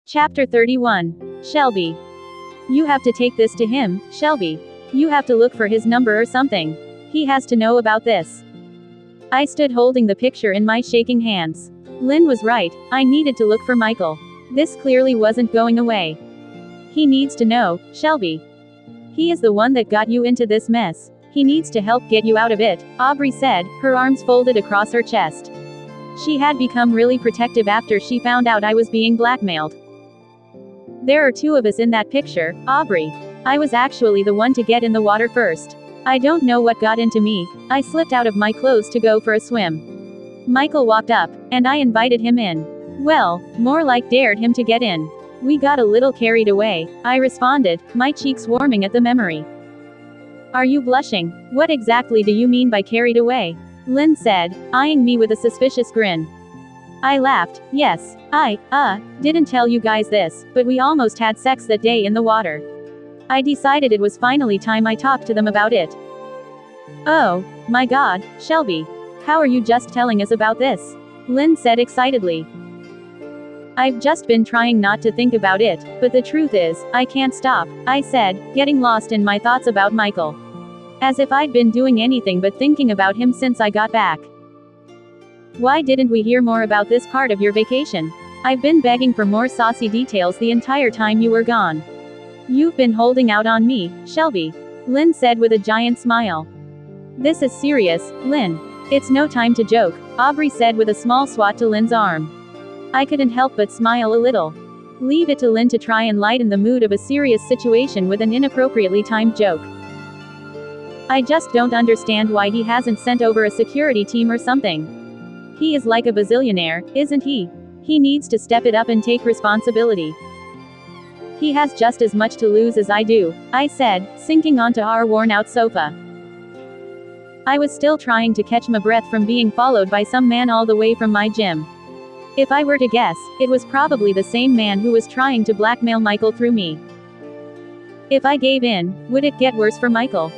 Chapter 31. Shelby. You have to take this to him, Shelby. You have to look for his number or something. He has to know about this. I stood holding the picture in my shaking hands. Lynn was right, I needed to look for Michael. This clearly wasn't going away. He needs to know, Shelby. He is the one that got you into this mess. He needs to help get you out of it, Aubrey said, her arms folded across her chest. She had become really protective after she found out I was being blackmailed. There are two of us in that picture, Aubrey. I was actually the one to get in the water first. I don't know what got into me. I slipped out of my clothes to go for a swim. Michael walked up, and I invited him in. Well, more like dared him to get in. We got a little carried away, I responded, my cheeks warming at the memory. Are you blushing? What exactly do you mean by carried away? Lynn said, eyeing me with a suspicious grin. I laughed. Yes, I didn't tell you guys this, but we almost had sex that day in the water. I decided it was finally time I talked to them about it. Oh, my God, Shelby. How are you just telling us about this? Lynn said excitedly. I've just been trying not to think about it, but the truth is, I can't stop, I said, getting lost in my thoughts about Michael. As if I'd been doing anything but thinking about him since I got back. Why didn't we hear more about this part of your vacation? I've been begging for more saucy details the entire time you were gone. You've been holding out on me, Shelby. Lynn said with a giant smile. This is serious, Lynn. It's no time to joke, Aubrey said with a small swat to Lynn's arm. I couldn't help but smile a little. Leave it to Lynn to try and lighten the mood of a serious situation with an inappropriately timed joke. I just don't understand why he hasn't sent over a security team or something. He is like a bazillionaire, isn't he? He needs to step it up and take responsibility. He has just as much to lose as I do, I said, sinking onto our worn-out sofa. I was still trying to catch my breath from being followed by some man all the way from my gym. If I were to guess, it was probably the same man who was trying to blackmail Michael through me. If I gave in, would it get worse for Michael?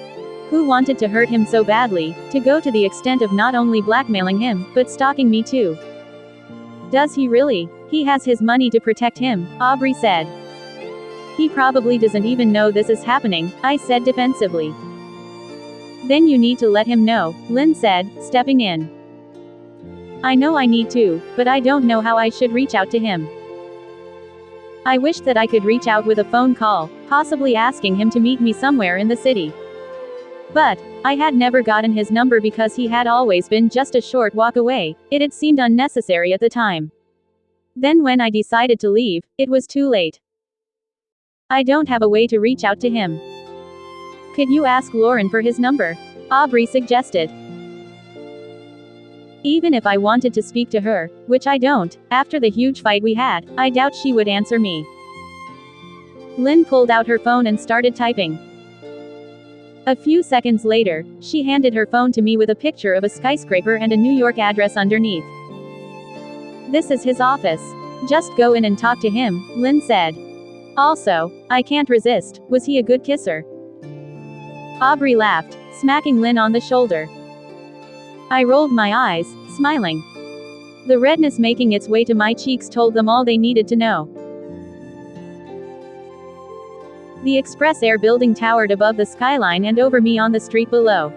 Who wanted to hurt him so badly, to go to the extent of not only blackmailing him, but stalking me too? Does he really? He has his money to protect him, Aubrey said. He probably doesn't even know this is happening, I said defensively. Then you need to let him know, Lynn said, stepping in. I know I need to, but I don't know how I should reach out to him. I wish that I could reach out with a phone call, possibly asking him to meet me somewhere in the city. But I had never gotten his number because he had always been just a short walk away. It had seemed unnecessary at the time. Then when I decided to leave, it was too late. I don't have a way to reach out to him. Could you ask Lauren for his number? Aubrey suggested. Even if I wanted to speak to her, which I don't, after the huge fight we had, I doubt she would answer me. Lynn pulled out her phone and started typing. A few seconds later, she handed her phone to me with a picture of a skyscraper and a New York address underneath. This is his office. Just go in and talk to him, Lynn said. Also, I can't resist, was he a good kisser? Aubrey laughed, smacking Lynn on the shoulder. I rolled my eyes, smiling. The redness making its way to my cheeks told them all they needed to know. The Express Air building towered above the skyline and over me on the street below.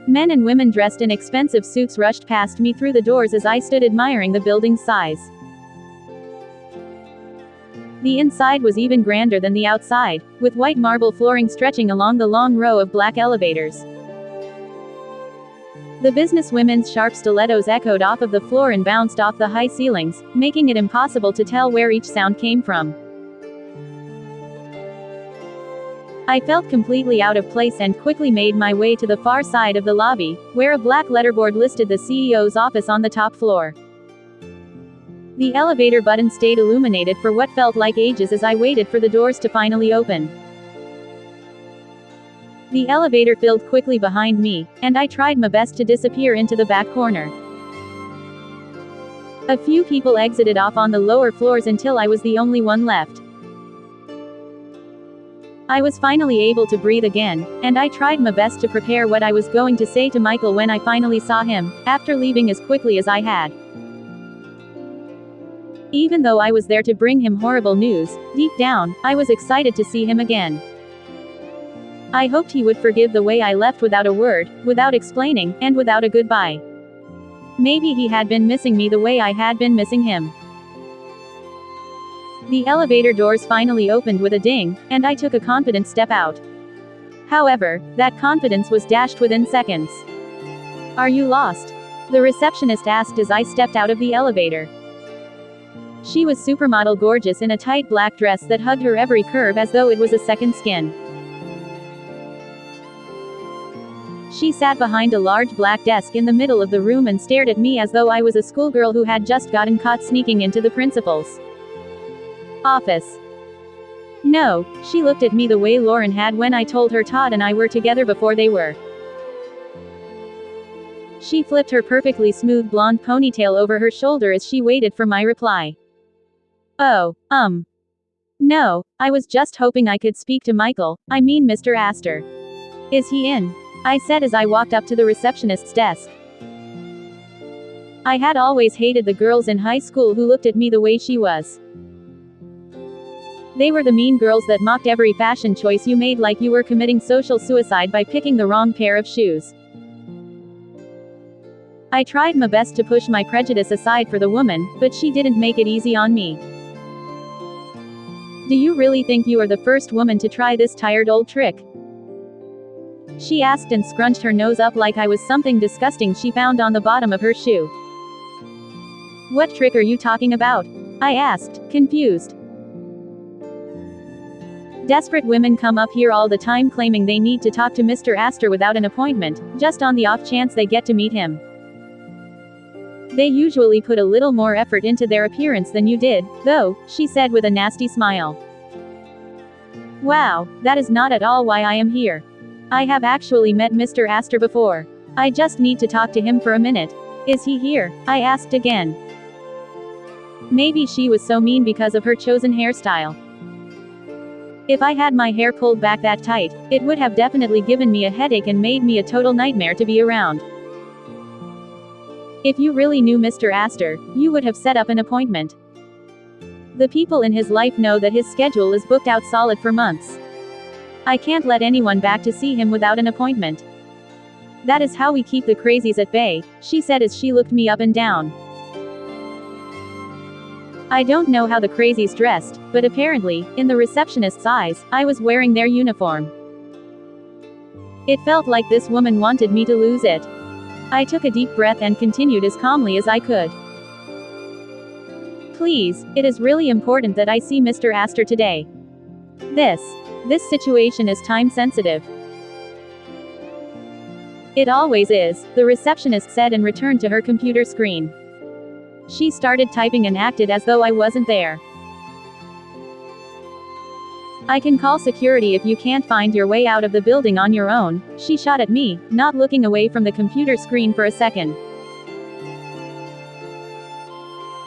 Men and women dressed in expensive suits rushed past me through the doors as I stood admiring the building's size. The inside was even grander than the outside, with white marble flooring stretching along the long row of black elevators. The businesswomen's sharp stilettos echoed off of the floor and bounced off the high ceilings, making it impossible to tell where each sound came from. I felt completely out of place and quickly made my way to the far side of the lobby, where a black letterboard listed the CEO's office on the top floor. The elevator button stayed illuminated for what felt like ages as I waited for the doors to finally open. The elevator filled quickly behind me, and I tried my best to disappear into the back corner. A few people exited off on the lower floors until I was the only one left. I was finally able to breathe again, and I tried my best to prepare what I was going to say to Michael when I finally saw him, after leaving as quickly as I had. Even though I was there to bring him horrible news, deep down, I was excited to see him again. I hoped he would forgive the way I left without a word, without explaining, and without a goodbye. Maybe he had been missing me the way I had been missing him. The elevator doors finally opened with a ding, and I took a confident step out. However, that confidence was dashed within seconds. "Are you lost?" the receptionist asked as I stepped out of the elevator. She was supermodel gorgeous in a tight black dress that hugged her every curve as though it was a second skin. She sat behind a large black desk in the middle of the room and stared at me as though I was a schoolgirl who had just gotten caught sneaking into the principal's office. No, she looked at me the way Lauren had when I told her Todd and I were together before they were. She flipped her perfectly smooth blonde ponytail over her shoulder as she waited for my reply. "Oh, no, I was just hoping I could speak to Michael, I mean Mr. Astor. Is he in?" I said as I walked up to the receptionist's desk. I had always hated the girls in high school who looked at me the way she was. They were the mean girls that mocked every fashion choice you made like you were committing social suicide by picking the wrong pair of shoes. I tried my best to push my prejudice aside for the woman, but she didn't make it easy on me. "Do you really think you are the first woman to try this tired old trick?" she asked and scrunched her nose up like I was something disgusting she found on the bottom of her shoe. "What trick are you talking about?" I asked, confused. Desperate women come up here all the time claiming they need to talk to Mr. Astor without an appointment, just on the off chance they get to meet him. They usually put a little more effort into their appearance than you did, though, she said with a nasty smile. "Wow, that is not at all why I am here. I have actually met Mr. Astor before. I just need to talk to him for a minute." "Is he here?" I asked again. Maybe she was so mean because of her chosen hairstyle. If I had my hair pulled back that tight, it would have definitely given me a headache and made me a total nightmare to be around. If you really knew Mr. Astor, you would have set up an appointment. The people in his life know that his schedule is booked out solid for months. I can't let anyone back to see him without an appointment. That is how we keep the crazies at bay, she said as she looked me up and down. I don't know how the crazies dressed, but apparently, in the receptionist's eyes, I was wearing their uniform. It felt like this woman wanted me to lose it. I took a deep breath and continued as calmly as I could. "Please, it is really important that I see Mr. Astor today. This situation is time sensitive." "It always is," the receptionist said and returned to her computer screen. She started typing and acted as though I wasn't there. "I can call security if you can't find your way out of the building on your own," she shot at me, not looking away from the computer screen for a second.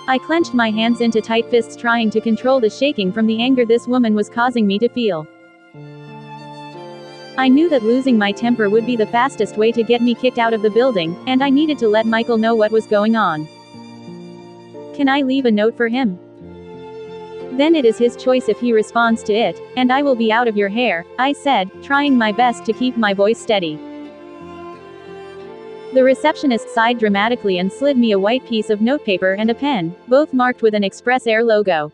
I clenched my hands into tight fists trying to control the shaking from the anger this woman was causing me to feel. I knew that losing my temper would be the fastest way to get me kicked out of the building, and I needed to let Michael know what was going on. "Can I leave a note for him? Then it is his choice if he responds to it, and I will be out of your hair," I said, trying my best to keep my voice steady. The receptionist sighed dramatically and slid me a white piece of notepaper and a pen, both marked with an Express Air logo.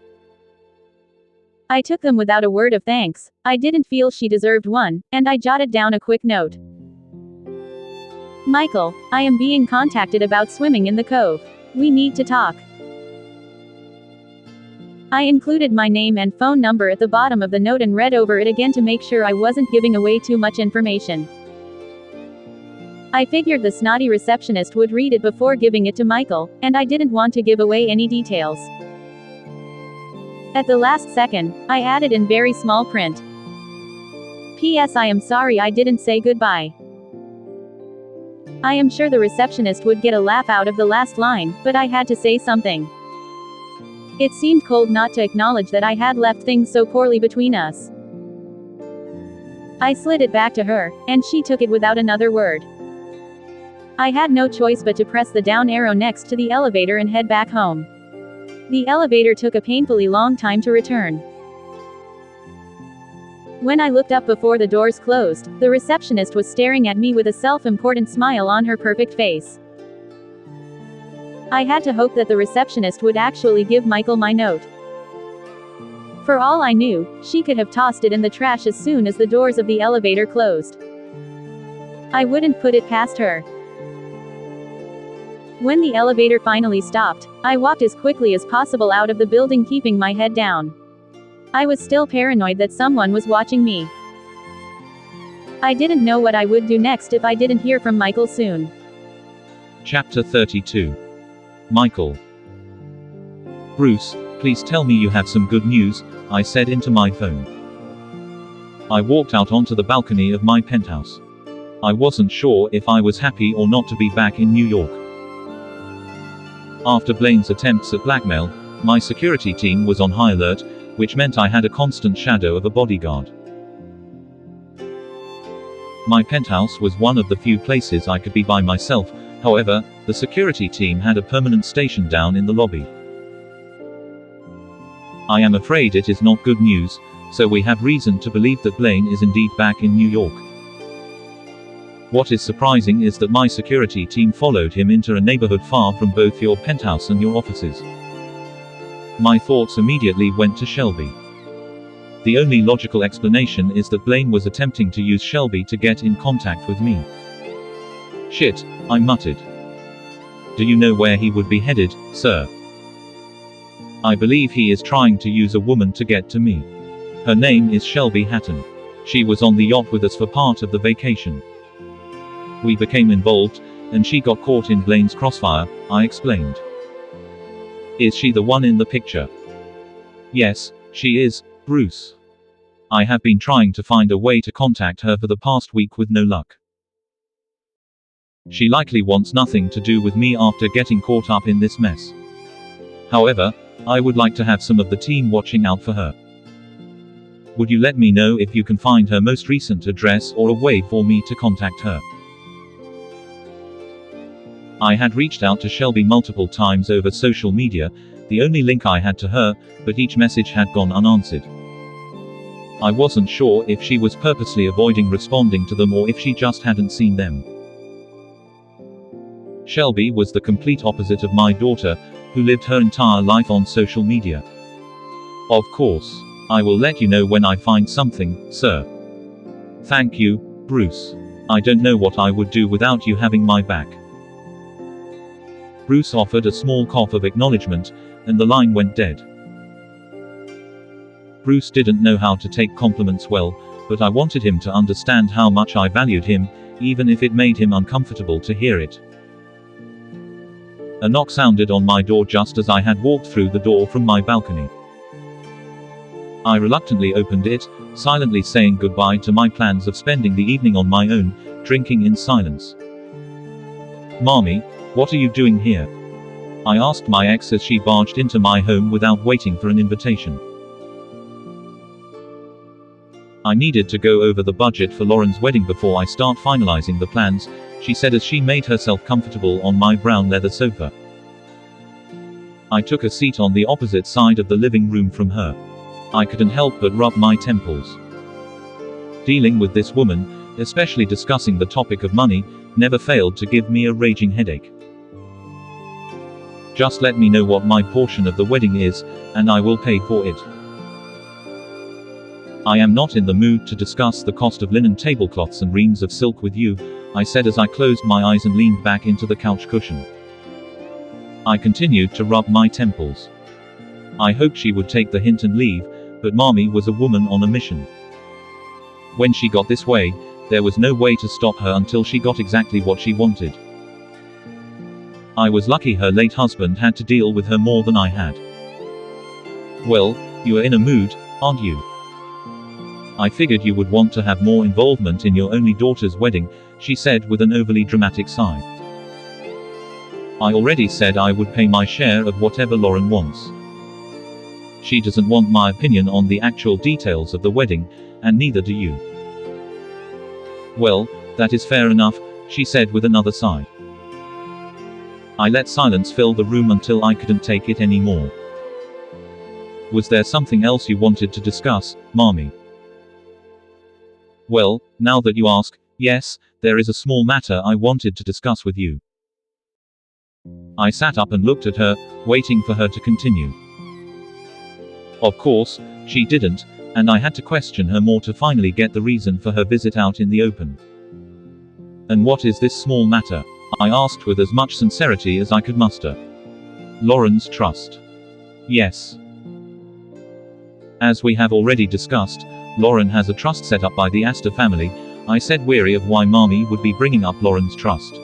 I took them without a word of thanks. I didn't feel she deserved one, and I jotted down a quick note. "Michael, I am being contacted about swimming in the cove. We need to talk." I included my name and phone number at the bottom of the note and read over it again to make sure I wasn't giving away too much information. I figured the snotty receptionist would read it before giving it to Michael, and I didn't want to give away any details. At the last second, I added in very small print. "P.S. I am sorry I didn't say goodbye." I am sure the receptionist would get a laugh out of the last line, but I had to say something. It seemed cold not to acknowledge that I had left things so poorly between us. I slid it back to her, and she took it without another word. I had no choice but to press the down arrow next to the elevator and head back home. The elevator took a painfully long time to return. When I looked up before the doors closed, the receptionist was staring at me with a self-important smile on her perfect face. I had to hope that the receptionist would actually give Michael my note. For all I knew, she could have tossed it in the trash as soon as the doors of the elevator closed. I wouldn't put it past her. When the elevator finally stopped, I walked as quickly as possible out of the building, keeping my head down. I was still paranoid that someone was watching me. I didn't know what I would do next if I didn't hear from Michael soon. Chapter 32. Michael. Bruce, please tell me you have some good news, I said into my phone. I walked out onto the balcony of my penthouse. I wasn't sure if I was happy or not to be back in New York. After Blaine's attempts at blackmail, my security team was on high alert, which meant I had a constant shadow of a bodyguard. My penthouse was one of the few places I could be by myself, however, the security team had a permanent station down in the lobby. I am afraid it is not good news, so we have reason to believe that Blaine is indeed back in New York. What is surprising is that my security team followed him into a neighborhood far from both your penthouse and your offices. My thoughts immediately went to Shelby. The only logical explanation is that Blaine was attempting to use Shelby to get in contact with me. Shit, I muttered. Do you know where he would be headed, sir? I believe he is trying to use a woman to get to me. Her name is Shelby Hatton. She was on the yacht with us for part of the vacation. We became involved, and she got caught in Blaine's crossfire, I explained. Is she the one in the picture? Yes, she is, Bruce. I have been trying to find a way to contact her for the past week with no luck. She likely wants nothing to do with me after getting caught up in this mess. However, I would like to have some of the team watching out for her. Would you let me know if you can find her most recent address or a way for me to contact her? I had reached out to Shelby multiple times over social media, the only link I had to her, but each message had gone unanswered. I wasn't sure if she was purposely avoiding responding to them or if she just hadn't seen them. Shelby was the complete opposite of my daughter, who lived her entire life on social media. Of course. I will let you know when I find something, sir. Thank you, Bruce. I don't know what I would do without you having my back. Bruce offered a small cough of acknowledgement, and the line went dead. Bruce didn't know how to take compliments well, but I wanted him to understand how much I valued him, even if it made him uncomfortable to hear it. A knock sounded on my door just as I had walked through the door from my balcony. I reluctantly opened it, silently saying goodbye to my plans of spending the evening on my own, drinking in silence. Mommy, what are you doing here? I asked my ex as she barged into my home without waiting for an invitation. I needed to go over the budget for Lauren's wedding before I start finalizing the plans, she said as she made herself comfortable on my brown leather sofa. I took a seat on the opposite side of the living room from her. I couldn't help but rub my temples. Dealing with this woman, especially discussing the topic of money, never failed to give me a raging headache. Just let me know what my portion of the wedding is, and I will pay for it. I am not in the mood to discuss the cost of linen tablecloths and reams of silk with you, I said as I closed my eyes and leaned back into the couch cushion. I continued to rub my temples. I hoped she would take the hint and leave, but Mommy was a woman on a mission. When she got this way, there was no way to stop her until she got exactly what she wanted. I was lucky her late husband had to deal with her more than I had. Well, you are in a mood, aren't you? I figured you would want to have more involvement in your only daughter's wedding, she said with an overly dramatic sigh. I already said I would pay my share of whatever Lauren wants. She doesn't want my opinion on the actual details of the wedding, and neither do you. Well, that is fair enough, she said with another sigh. I let silence fill the room until I couldn't take it anymore. Was there something else you wanted to discuss, Mommy? Well, now that you ask, yes, there is a small matter I wanted to discuss with you. I sat up and looked at her, waiting for her to continue. Of course, she didn't, and I had to question her more to finally get the reason for her visit out in the open. And what is this small matter? I asked with as much sincerity as I could muster. Lauren's trust. Yes. As we have already discussed, Lauren has a trust set up by the Astor family, I said, weary of why Mommy would be bringing up Lauren's trust.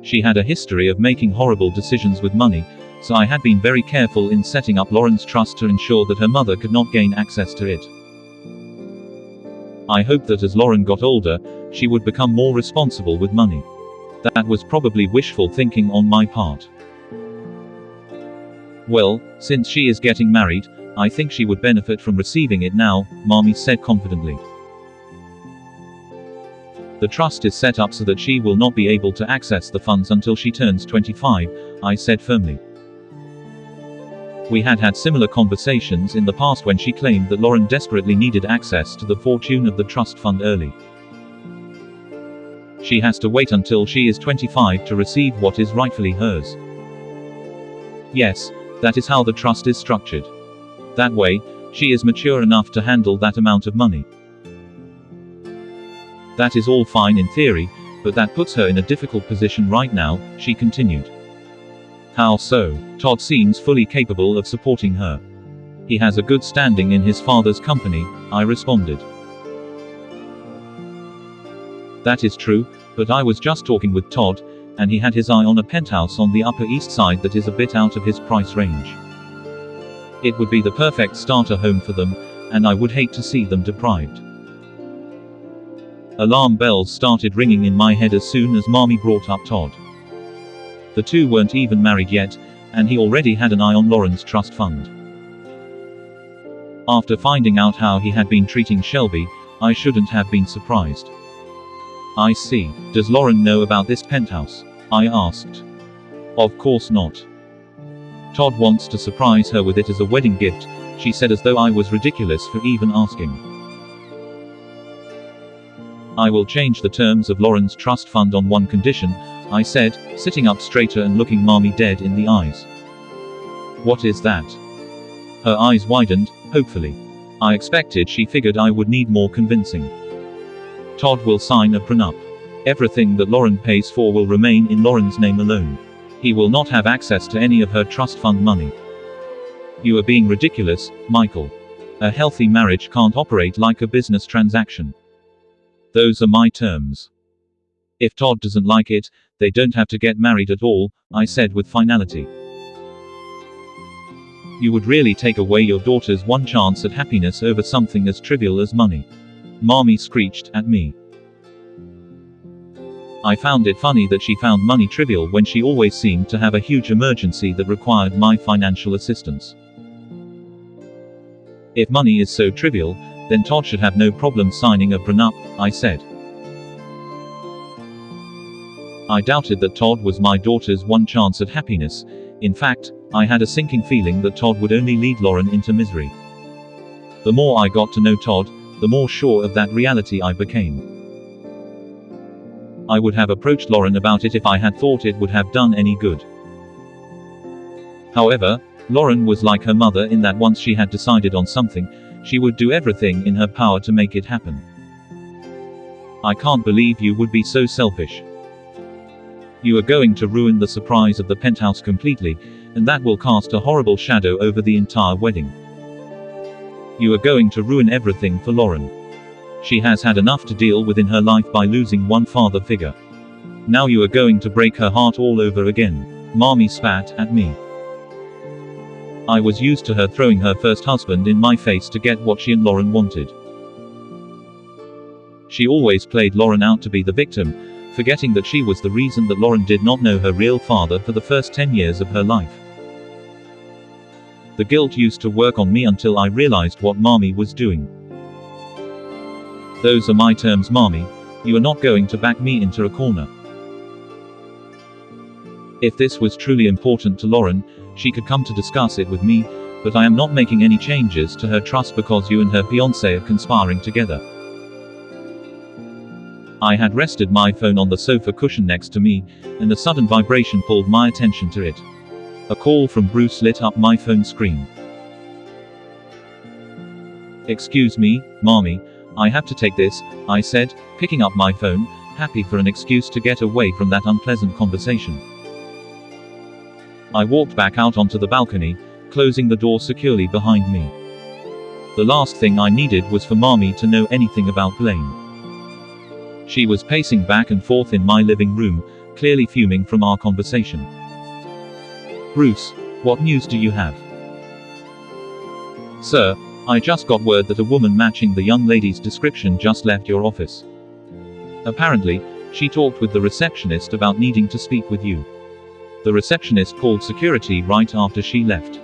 She had a history of making horrible decisions with money, so I had been very careful in setting up Lauren's trust to ensure that her mother could not gain access to it. I hoped that as Lauren got older, she would become more responsible with money. That was probably wishful thinking on my part. Well, since she is getting married, I think she would benefit from receiving it now, Mommy said confidently. The trust is set up so that she will not be able to access the funds until she turns 25, I said firmly. We had had similar conversations in the past when she claimed that Lauren desperately needed access to the fortune of the trust fund early. She has to wait until she is 25 to receive what is rightfully hers. Yes, that is how the trust is structured. That way, she is mature enough to handle that amount of money. That is all fine in theory, but that puts her in a difficult position right now, she continued. How so? Todd seems fully capable of supporting her. He has a good standing in his father's company, I responded. That is true, but I was just talking with Todd, and he had his eye on a penthouse on the Upper East Side that is a bit out of his price range. It would be the perfect starter home for them, and I would hate to see them deprived. Alarm bells started ringing in my head as soon as Mommy brought up Todd. The two weren't even married yet, and he already had an eye on Lauren's trust fund. After finding out how he had been treating Shelby, I shouldn't have been surprised. I see. Does Lauren know about this penthouse? I asked. Of course not. Todd wants to surprise her with it as a wedding gift, she said, as though I was ridiculous for even asking. I will change the terms of Lauren's trust fund on one condition, I said, sitting up straighter and looking Mommy dead in the eyes. What is that? Her eyes widened, hopefully. I expected she figured I would need more convincing. Todd will sign a prenup. Everything that Lauren pays for will remain in Lauren's name alone. He will not have access to any of her trust fund money. You are being ridiculous, Michael. A healthy marriage can't operate like a business transaction. Those are my terms. If Todd doesn't like it, they don't have to get married at all, I said with finality. You would really take away your daughter's one chance at happiness over something as trivial as money. Mommy screeched at me. I found it funny that she found money trivial when she always seemed to have a huge emergency that required my financial assistance. If money is so trivial, then Todd should have no problem signing a prenup, I said. I doubted that Todd was my daughter's one chance at happiness. In fact, I had a sinking feeling that Todd would only lead Lauren into misery. The more I got to know Todd, the more sure of that reality I became. I would have approached Lauren about it if I had thought it would have done any good. However, Lauren was like her mother in that once she had decided on something, she would do everything in her power to make it happen. I can't believe you would be so selfish. You are going to ruin the surprise of the penthouse completely, and that will cast a horrible shadow over the entire wedding. You are going to ruin everything for Lauren. She has had enough to deal with in her life by losing one father figure. Now you are going to break her heart all over again. Mommy spat at me. I was used to her throwing her first husband in my face to get what she and Lauren wanted. She always played Lauren out to be the victim, forgetting that she was the reason that Lauren did not know her real father for the first 10 years of her life. The guilt used to work on me until I realized what Mommy was doing. Those are my terms, Mommy. You are not going to back me into a corner. If this was truly important to Lauren, She could come to discuss it with me, but I am not making any changes to her trust because you and her fiancé are conspiring together. I had rested my phone on the sofa cushion next to me, and a sudden vibration pulled my attention to it. A call from Bruce lit up my phone screen. "Excuse me, Mommy, I have to take this," I said, picking up my phone, happy for an excuse to get away from that unpleasant conversation. I walked back out onto the balcony, closing the door securely behind me. The last thing I needed was for Mommy to know anything about Blaine. She was pacing back and forth in my living room, clearly fuming from our conversation. "Bruce, what news do you have?" "Sir, I just got word that a woman matching the young lady's description just left your office. Apparently, she talked with the receptionist about needing to speak with you. The receptionist called security right after she left."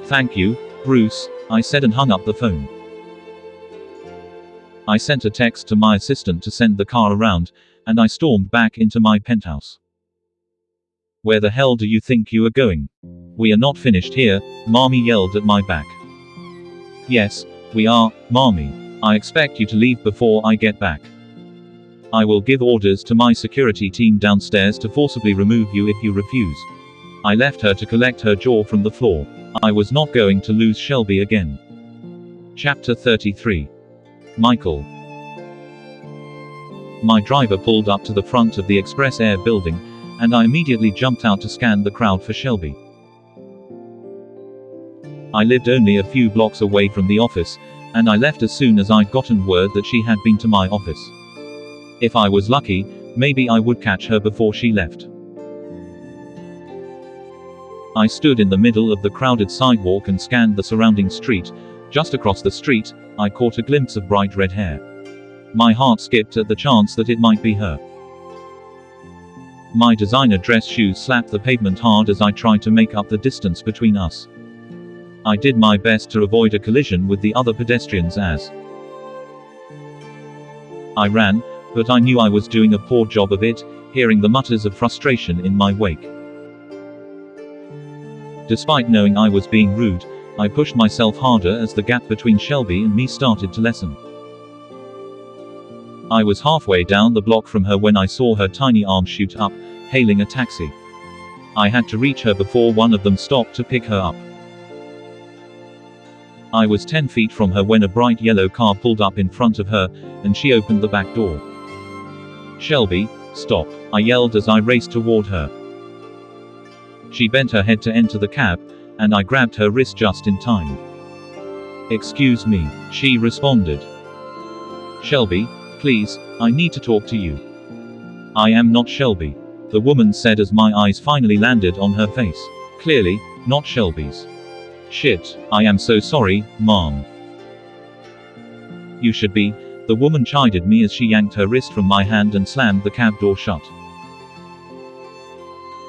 "Thank you, Bruce," I said and hung up the phone. I sent a text to my assistant to send the car around, and I stormed back into my penthouse. "Where the hell do you think you are going? We are not finished here," Mommy yelled at my back. "Yes, we are, Mommy. I expect you to leave before I get back. I will give orders to my security team downstairs to forcibly remove you if you refuse." I left her to collect her jaw from the floor. I was not going to lose Shelby again. Chapter 33. Michael. My driver pulled up to the front of the Express Air building, and I immediately jumped out to scan the crowd for Shelby. I lived only a few blocks away from the office, and I left as soon as I'd gotten word that she had been to my office. If I was lucky, maybe I would catch her before she left. I stood in the middle of the crowded sidewalk and scanned the surrounding street. Just across the street, I caught a glimpse of bright red hair. My heart skipped at the chance that it might be her. My designer dress shoes slapped the pavement hard as I tried to make up the distance between us. I did my best to avoid a collision with the other pedestrians as I ran, but I knew I was doing a poor job of it, hearing the mutters of frustration in my wake. Despite knowing I was being rude, I pushed myself harder as the gap between Shelby and me started to lessen. I was halfway down the block from her when I saw her tiny arm shoot up, hailing a taxi. I had to reach her before one of them stopped to pick her up. I was 10 feet from her when a bright yellow car pulled up in front of her, and she opened the back door. "Shelby, stop," I yelled as I raced toward her. She bent her head to enter the cab, and I grabbed her wrist just in time. "Excuse me," she responded. "Shelby, please, I need to talk to you." "I am not Shelby," the woman said as my eyes finally landed on her face. Clearly, not Shelby's. "Shit, I am so sorry, Mom." "You should be," the woman chided me as she yanked her wrist from my hand and slammed the cab door shut.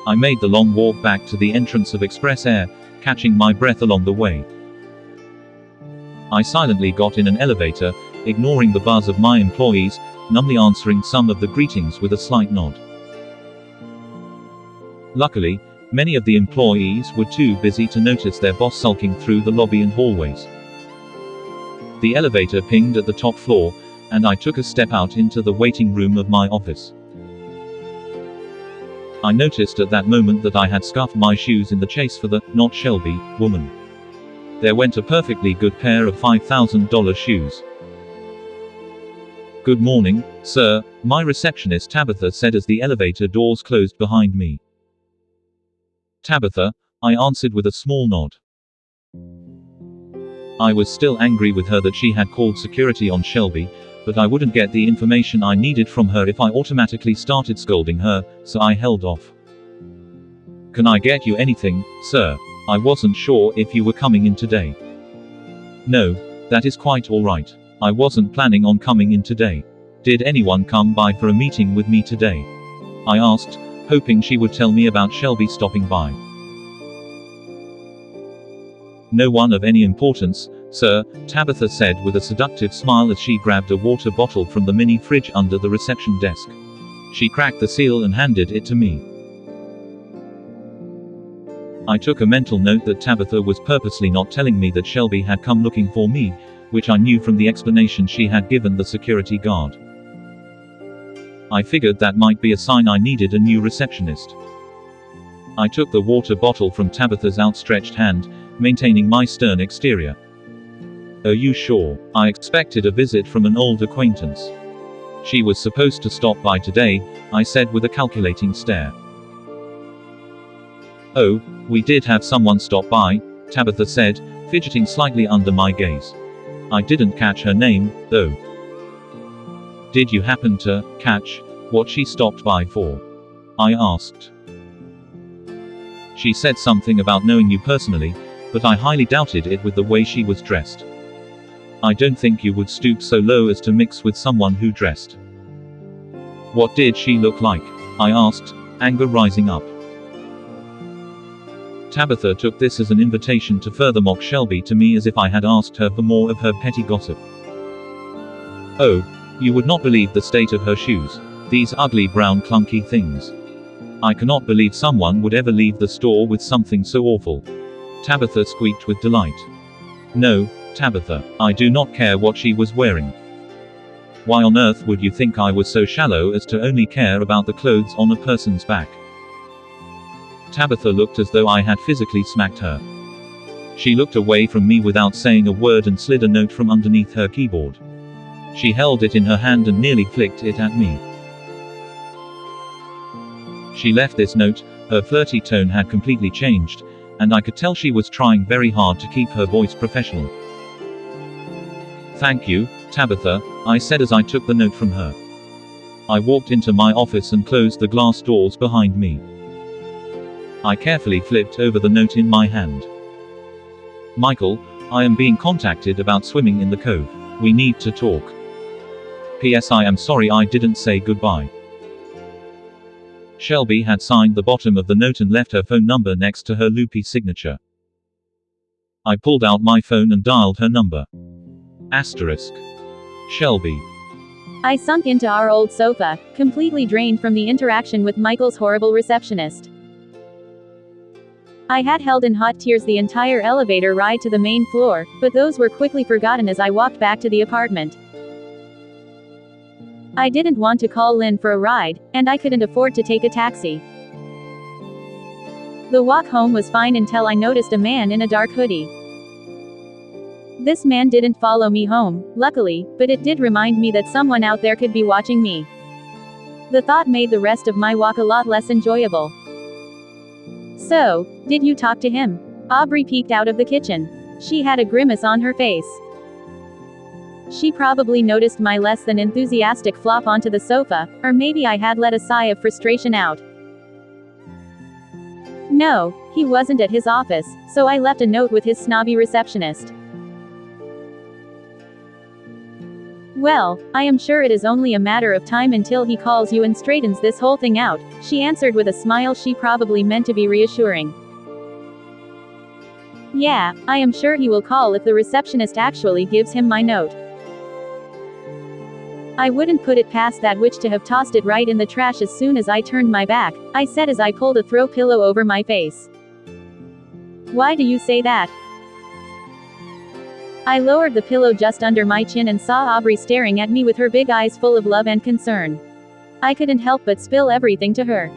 I made the long walk back to the entrance of Express Air, catching my breath along the way. I silently got in an elevator, ignoring the buzz of my employees, numbly answering some of the greetings with a slight nod. Luckily, many of the employees were too busy to notice their boss sulking through the lobby and hallways. The elevator pinged at the top floor, and I took a step out into the waiting room of my office. I noticed at that moment that I had scuffed my shoes in the chase for the "not Shelby" woman. There went a perfectly good pair of $5,000 shoes. "Good morning, sir," my receptionist Tabitha said as the elevator doors closed behind me. "Tabitha," I answered with a small nod. I was still angry with her that she had called security on Shelby, but I wouldn't get the information I needed from her if I automatically started scolding her, so I held off. "Can I get you anything, sir? I wasn't sure if you were coming in today." "No, that is quite alright. I wasn't planning on coming in today. Did anyone come by for a meeting with me today?" I asked, hoping she would tell me about Shelby stopping by. "No one of any importance, sir," Tabitha said with a seductive smile as she grabbed a water bottle from the mini fridge under the reception desk. She cracked the seal and handed it to me. I took a mental note that Tabitha was purposely not telling me that Shelby had come looking for me, which I knew from the explanation she had given the security guard. I figured that might be a sign I needed a new receptionist. I took the water bottle from Tabitha's outstretched hand, maintaining my stern exterior. "Are you sure? I expected a visit from an old acquaintance." "She was supposed to stop by today," I said with a calculating stare. "Oh, we did have someone stop by," Tabitha said, fidgeting slightly under my gaze. "I didn't catch her name, though." "Did you happen to catch what she stopped by for?" I asked. "She said something about knowing you personally, but I highly doubted it with the way she was dressed." "I don't think you would stoop so low as to mix with someone who dressed." "What did she look like?" I asked, anger rising up. Tabitha took this as an invitation to further mock Shelby to me as if I had asked her for more of her petty gossip. "Oh, you would not believe the state of her shoes. These ugly brown clunky things. I cannot believe someone would ever leave the store with something so awful." Tabitha squeaked with delight. "No, Tabitha, I do not care what she was wearing. Why on earth would you think I was so shallow as to only care about the clothes on a person's back?" Tabitha looked as though I had physically smacked her. She looked away from me without saying a word and slid a note from underneath her keyboard. She held it in her hand and nearly flicked it at me. She left this note, her flirty tone had completely changed, and I could tell she was trying very hard to keep her voice professional. "Thank you, Tabitha," I said as I took the note from her. I walked into my office and closed the glass doors behind me. I carefully flipped over the note in my hand. "Michael, I am being contacted about swimming in the cove. We need to talk. P.S. I am sorry I didn't say goodbye." Shelby had signed the bottom of the note and left her phone number next to her loopy signature. I pulled out my phone and dialed her number. Asterisk. Shelby. I sunk into our old sofa, completely drained from the interaction with Michael's horrible receptionist. I had held in hot tears the entire elevator ride to the main floor, but those were quickly forgotten as I walked back to the apartment. I didn't want to call Lynn for a ride, and I couldn't afford to take a taxi. The walk home was fine until I noticed a man in a dark hoodie. This man didn't follow me home, luckily, but it did remind me that someone out there could be watching me. The thought made the rest of my walk a lot less enjoyable. "So, did you talk to him?" Aubrey peeked out of the kitchen. She had a grimace on her face. She probably noticed my less than enthusiastic flop onto the sofa, or maybe I had let a sigh of frustration out. No, he wasn't at his office, so I left a note with his snobby receptionist. "Well, I am sure it is only a matter of time until he calls you and straightens this whole thing out," she answered with a smile she probably meant to be reassuring. "Yeah, I am sure he will call if the receptionist actually gives him my note. I wouldn't put it past that witch to have tossed it right in the trash as soon as I turned my back," I said as I pulled a throw pillow over my face. "Why do you say that?" I lowered the pillow just under my chin and saw Aubrey staring at me with her big eyes full of love and concern. I couldn't help but spill everything to her.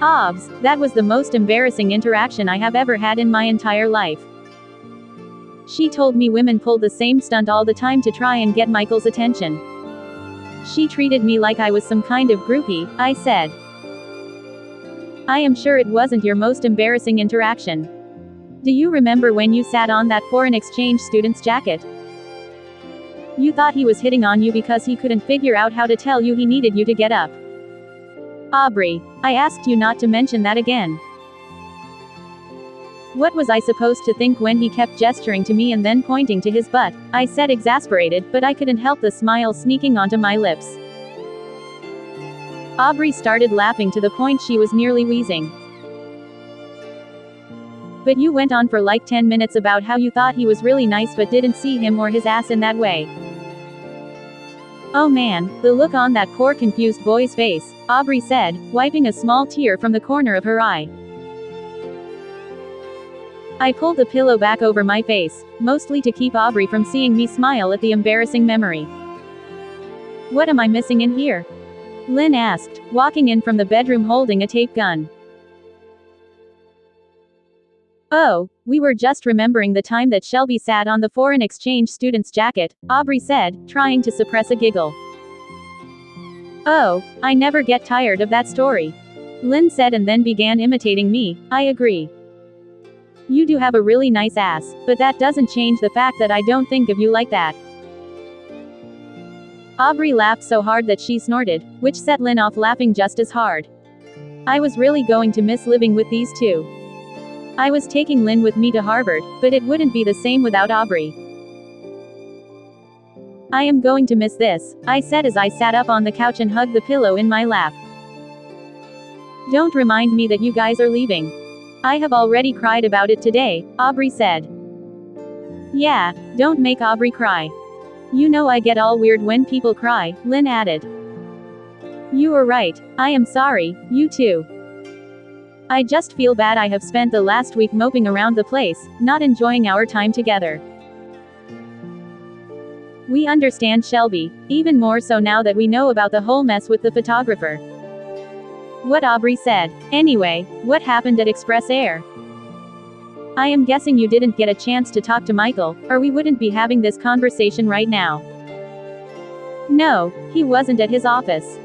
Obs, that was the most embarrassing interaction I have ever had in my entire life. She told me women pulled the same stunt all the time to try and get Michael's attention. She treated me like I was some kind of groupie, I said. "I am sure it wasn't your most embarrassing interaction. Do you remember when you sat on that foreign exchange student's jacket? You thought he was hitting on you because he couldn't figure out how to tell you he needed you to get up. Aubrey, I asked you not to mention that again." "What was I supposed to think when he kept gesturing to me and then pointing to his butt?" I said, exasperated, but I couldn't help the smile sneaking onto my lips. Aubrey started laughing to the point she was nearly wheezing. "But you went on for like 10 minutes about how you thought he was really nice but didn't see him or his ass in that way." "Oh man, the look on that poor confused boy's face," Aubrey said, wiping a small tear from the corner of her eye. I pulled the pillow back over my face, mostly to keep Aubrey from seeing me smile at the embarrassing memory. What am I missing in here? Lynn asked, walking in from the bedroom holding a tape gun. Oh, we were just remembering the time that Shelby sat on the foreign exchange student's jacket, Aubrey said, trying to suppress a giggle. Oh, I never get tired of that story. Lynn said and then began imitating me. I agree. You do have a really nice ass, but that doesn't change the fact that I don't think of you like that. Aubrey laughed so hard that she snorted, which set Lynn off laughing just as hard. I was really going to miss living with these two. I was taking Lynn with me to Harvard, but it wouldn't be the same without Aubrey. I am going to miss this, I said as I sat up on the couch and hugged the pillow in my lap. Don't remind me that you guys are leaving. I have already cried about it today, Aubrey said. Yeah, don't make Aubrey cry. You know I get all weird when people cry, Lynn added. You are right, I am sorry, you too. I just feel bad I have spent the last week moping around the place, not enjoying our time together. We understand Shelby, even more so now that we know about the whole mess with the photographer. What Aubrey said. Anyway, what happened at Express Air? I am guessing you didn't get a chance to talk to Michael, or we wouldn't be having this conversation right now. No, he wasn't at his office.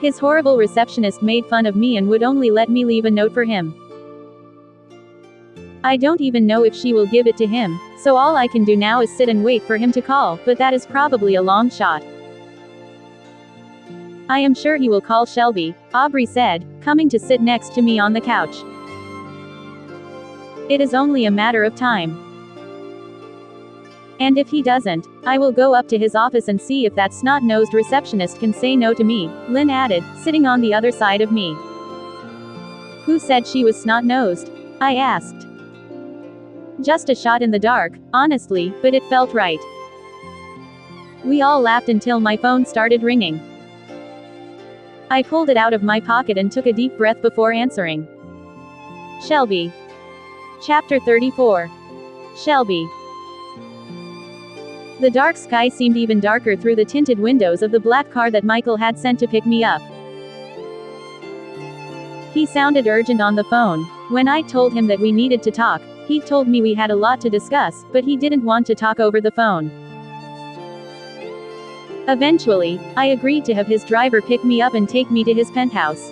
His horrible receptionist made fun of me and would only let me leave a note for him. I don't even know if she will give it to him, so all I can do now is sit and wait for him to call, but that is probably a long shot. I am sure he will call Shelby, Aubrey said, coming to sit next to me on the couch. It is only a matter of time. And if he doesn't, I will go up to his office and see if that snot-nosed receptionist can say no to me, Lynn added, sitting on the other side of me. Who said she was snot-nosed? I asked. Just a shot in the dark, honestly, but it felt right. We all laughed until my phone started ringing. I pulled it out of my pocket and took a deep breath before answering. Shelby. Chapter 34. Shelby. The dark sky seemed even darker through the tinted windows of the black car that Michael had sent to pick me up. He sounded urgent on the phone. When I told him that we needed to talk, he told me we had a lot to discuss, but he didn't want to talk over the phone. Eventually, I agreed to have his driver pick me up and take me to his penthouse.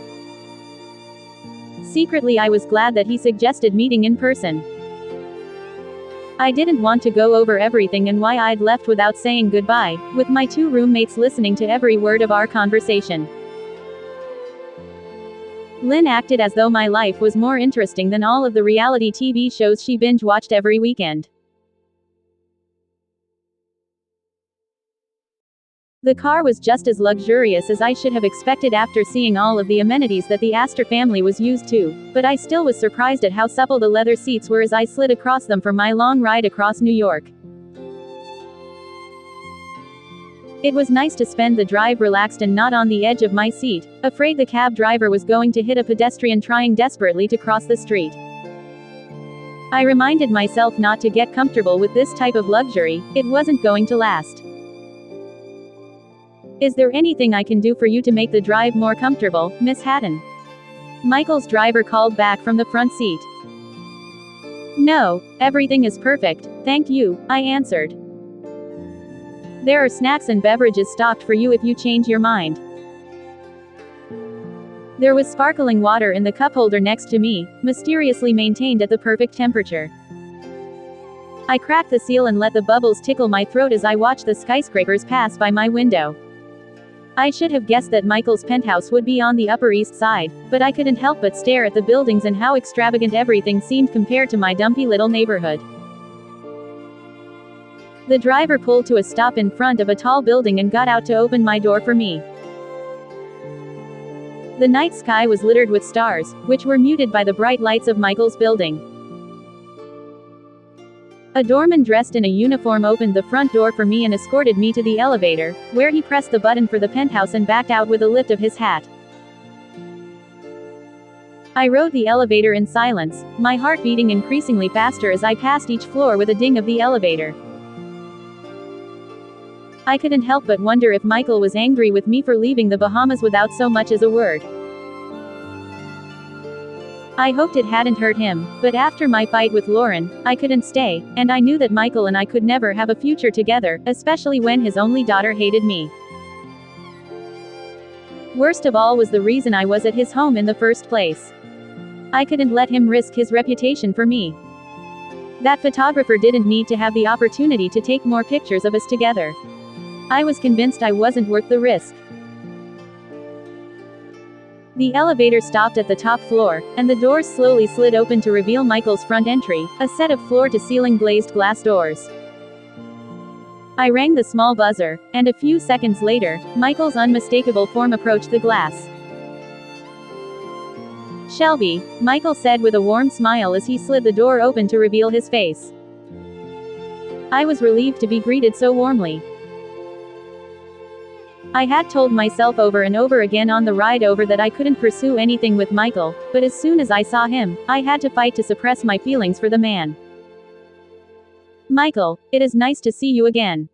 Secretly, I was glad that he suggested meeting in person. I didn't want to go over everything and why I'd left without saying goodbye, with my two roommates listening to every word of our conversation. Lynn acted as though my life was more interesting than all of the reality TV shows she binge-watched every weekend. The car was just as luxurious as I should have expected after seeing all of the amenities that the Astor family was used to, but I still was surprised at how supple the leather seats were as I slid across them for my long ride across New York. It was nice to spend the drive relaxed and not on the edge of my seat, afraid the cab driver was going to hit a pedestrian trying desperately to cross the street. I reminded myself not to get comfortable with this type of luxury, it wasn't going to last. Is there anything I can do for you to make the drive more comfortable, Miss Hatton? Michael's driver called back from the front seat. No, everything is perfect, thank you, I answered. There are snacks and beverages stocked for you if you change your mind. There was sparkling water in the cup holder next to me, mysteriously maintained at the perfect temperature. I cracked the seal and let the bubbles tickle my throat as I watched the skyscrapers pass by my window. I should have guessed that Michael's penthouse would be on the Upper East Side, but I couldn't help but stare at the buildings and how extravagant everything seemed compared to my dumpy little neighborhood. The driver pulled to a stop in front of a tall building and got out to open my door for me. The night sky was littered with stars, which were muted by the bright lights of Michael's building. A doorman dressed in a uniform opened the front door for me and escorted me to the elevator, where he pressed the button for the penthouse and backed out with a lift of his hat. I rode the elevator in silence, my heart beating increasingly faster as I passed each floor with a ding of the elevator. I couldn't help but wonder if Michael was angry with me for leaving the Bahamas without so much as a word. I hoped it hadn't hurt him, but after my fight with Lauren, I couldn't stay, and I knew that Michael and I could never have a future together, especially when his only daughter hated me. Worst of all was the reason I was at his home in the first place. I couldn't let him risk his reputation for me. That photographer didn't need to have the opportunity to take more pictures of us together. I was convinced I wasn't worth the risk. The elevator stopped at the top floor, and the doors slowly slid open to reveal Michael's front entry, a set of floor-to-ceiling glazed glass doors. I rang the small buzzer, and a few seconds later, Michael's unmistakable form approached the glass. "Shelby," Michael said with a warm smile as he slid the door open to reveal his face. I was relieved to be greeted so warmly. I had told myself over and over again on the ride over that I couldn't pursue anything with Michael, but as soon as I saw him, I had to fight to suppress my feelings for the man. "Michael, it is nice to see you again.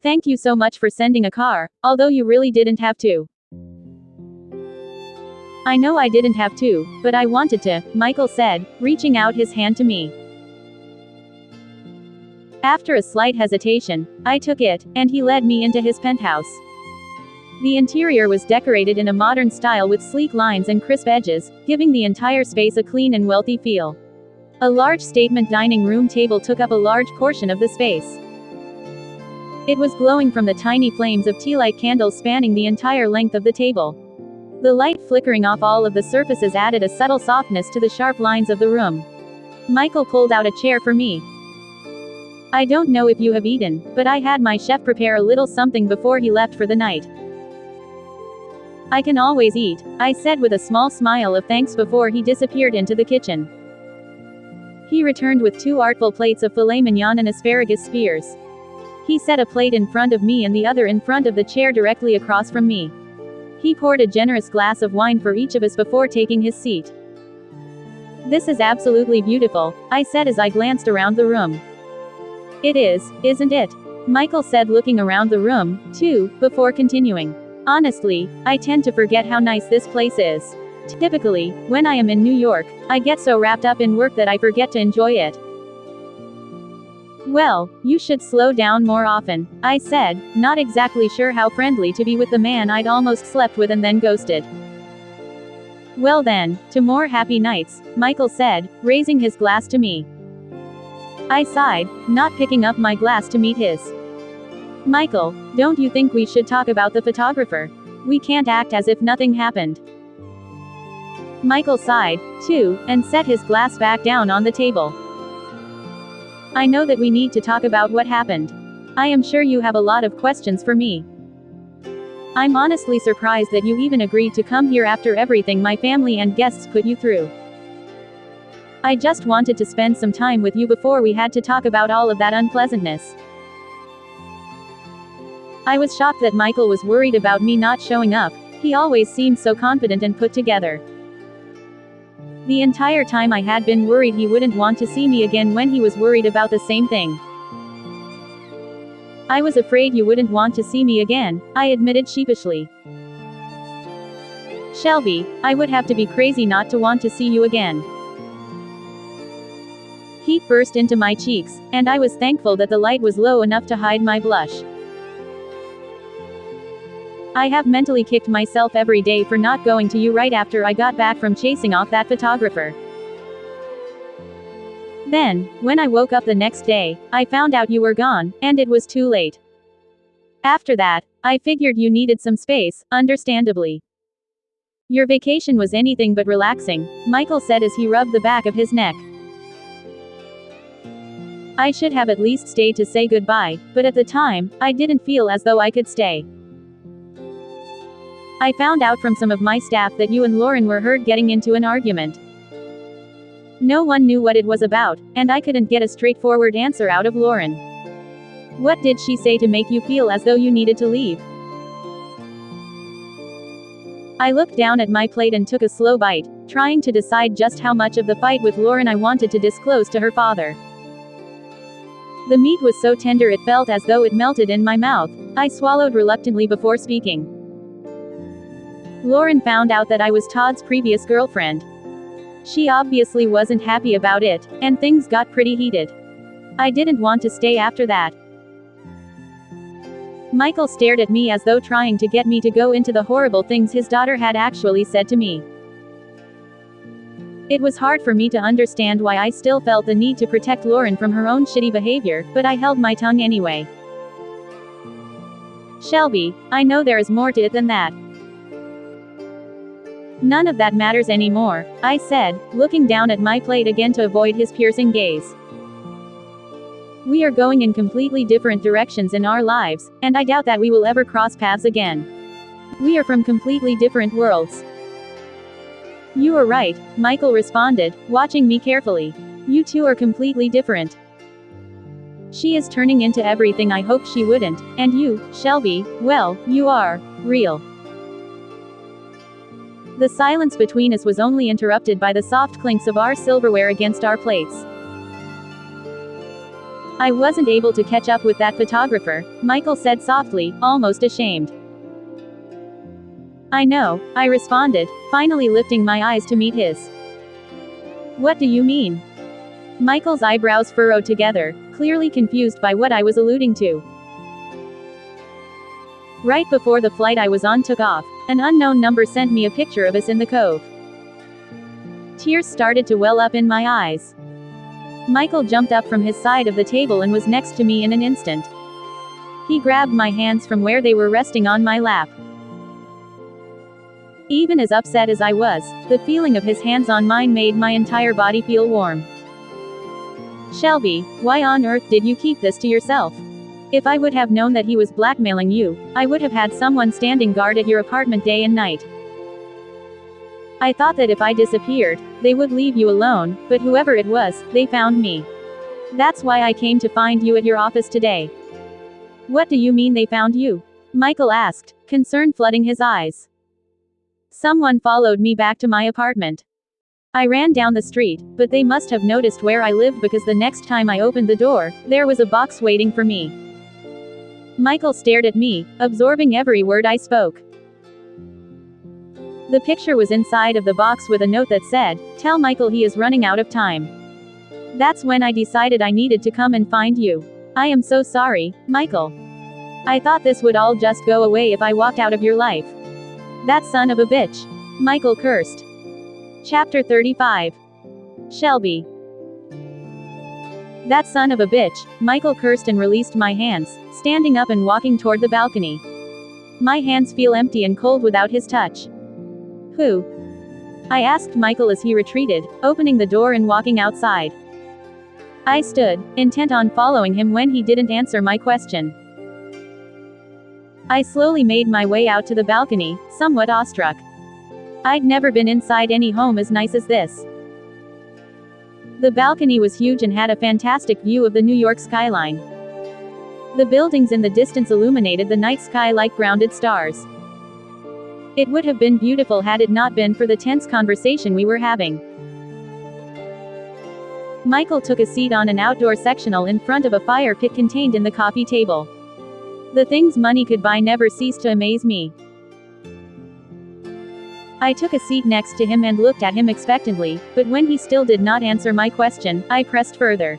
Thank you so much for sending a car, although you really didn't have to." "I know I didn't have to, but I wanted to," Michael said, reaching out his hand to me. After a slight hesitation, I took it, and he led me into his penthouse. The interior was decorated in a modern style with sleek lines and crisp edges, giving the entire space a clean and wealthy feel. A large statement dining room table took up a large portion of the space. It was glowing from the tiny flames of tea light candles spanning the entire length of the table. The light flickering off all of the surfaces added a subtle softness to the sharp lines of the room. Michael pulled out a chair for me. "I don't know if you have eaten, but I had my chef prepare a little something before he left for the night." "I can always eat," I said with a small smile of thanks before he disappeared into the kitchen. He returned with 2 artful plates of filet mignon and asparagus spears. He set a plate in front of me and the other in front of the chair directly across from me. He poured a generous glass of wine for each of us before taking his seat. "This is absolutely beautiful," I said as I glanced around the room. "It is, isn't it?" Michael said, looking around the room, too, before continuing. "Honestly, I tend to forget how nice this place is. Typically, when I am in New York, I get so wrapped up in work that I forget to enjoy it." "Well, you should slow down more often," I said, not exactly sure how friendly to be with the man I'd almost slept with and then ghosted. "Well then, to more happy nights," Michael said, raising his glass to me. I sighed, not picking up my glass to meet his. "Michael, don't you think we should talk about the photographer? We can't act as if nothing happened." Michael sighed, too, and set his glass back down on the table. "I know that we need to talk about what happened. I am sure you have a lot of questions for me. I'm honestly surprised that you even agreed to come here after everything my family and guests put you through. I just wanted to spend some time with you before we had to talk about all of that unpleasantness." I was shocked that Michael was worried about me not showing up. He always seemed so confident and put together. The entire time I had been worried he wouldn't want to see me again when he was worried about the same thing. "I was afraid you wouldn't want to see me again," I admitted sheepishly. "Shelby, I would have to be crazy not to want to see you again." Heat burst into my cheeks, and I was thankful that the light was low enough to hide my blush. I have mentally kicked myself every day for not going to you right after I got back from chasing off that photographer. Then, when I woke up the next day, I found out you were gone, and it was too late. After that, I figured you needed some space, understandably. "Your vacation was anything but relaxing," Michael said as he rubbed the back of his neck. I should have at least stayed to say goodbye, but at the time, I didn't feel as though I could stay. "I found out from some of my staff that you and Lauren were heard getting into an argument. No one knew what it was about, and I couldn't get a straightforward answer out of Lauren. What did she say to make you feel as though you needed to leave?" I looked down at my plate and took a slow bite, trying to decide just how much of the fight with Lauren I wanted to disclose to her father. The meat was so tender it felt as though it melted in my mouth. I swallowed reluctantly before speaking. Lauren found out that I was Todd's previous girlfriend. She obviously wasn't happy about it, and things got pretty heated. I didn't want to stay after that. Michael stared at me as though trying to get me to go into the horrible things his daughter had actually said to me. It was hard for me to understand why I still felt the need to protect Lauren from her own shitty behavior, but I held my tongue anyway. Shelby, I know there is more to it than that. None of that matters anymore, I said, looking down at my plate again to avoid his piercing gaze. We are going in completely different directions in our lives, and I doubt that we will ever cross paths again. We are from completely different worlds. You are right, Michael responded, watching me carefully. You two are completely different. She is turning into everything I hoped she wouldn't, and you, Shelby, well, you are real. The silence between us was only interrupted by the soft clinks of our silverware against our plates. I wasn't able to catch up with that photographer, Michael said softly, almost ashamed. I know, I responded, finally lifting my eyes to meet his. What do you mean? Michael's eyebrows furrowed together, clearly confused by what I was alluding to. Right before the flight I was on took off, an unknown number sent me a picture of us in the cove. Tears started to well up in my eyes. Michael jumped up from his side of the table and was next to me in an instant. He grabbed my hands from where they were resting on my lap. Even as upset as I was, the feeling of his hands on mine made my entire body feel warm. Shelby, why on earth did you keep this to yourself? If I would have known that he was blackmailing you, I would have had someone standing guard at your apartment day and night. I thought that if I disappeared, they would leave you alone, but whoever it was, they found me. That's why I came to find you at your office today. What do you mean they found you? Michael asked, concern flooding his eyes. Someone followed me back to my apartment. I ran down the street, but they must have noticed where I lived because the next time I opened the door, there was a box waiting for me. Michael stared at me, absorbing every word I spoke. The picture was inside of the box with a note that said, "Tell Michael he is running out of time." That's when I decided I needed to come and find you. I am so sorry, Michael. I thought this would all just go away if I walked out of your life. That son of a bitch. Michael cursed. Chapter 35. Shelby. That son of a bitch, Michael cursed and released my hands, standing up and walking toward the balcony. My hands feel empty and cold without his touch. Who? I asked Michael as he retreated, opening the door and walking outside. I stood, intent on following him when he didn't answer my question. I slowly made my way out to the balcony, somewhat awestruck. I'd never been inside any home as nice as this. The balcony was huge and had a fantastic view of the New York skyline. The buildings in the distance illuminated the night sky like grounded stars. It would have been beautiful had it not been for the tense conversation we were having. Michael took a seat on an outdoor sectional in front of a fire pit contained in the coffee table. The things money could buy never ceased to amaze me. I took a seat next to him and looked at him expectantly, but when he still did not answer my question, I pressed further.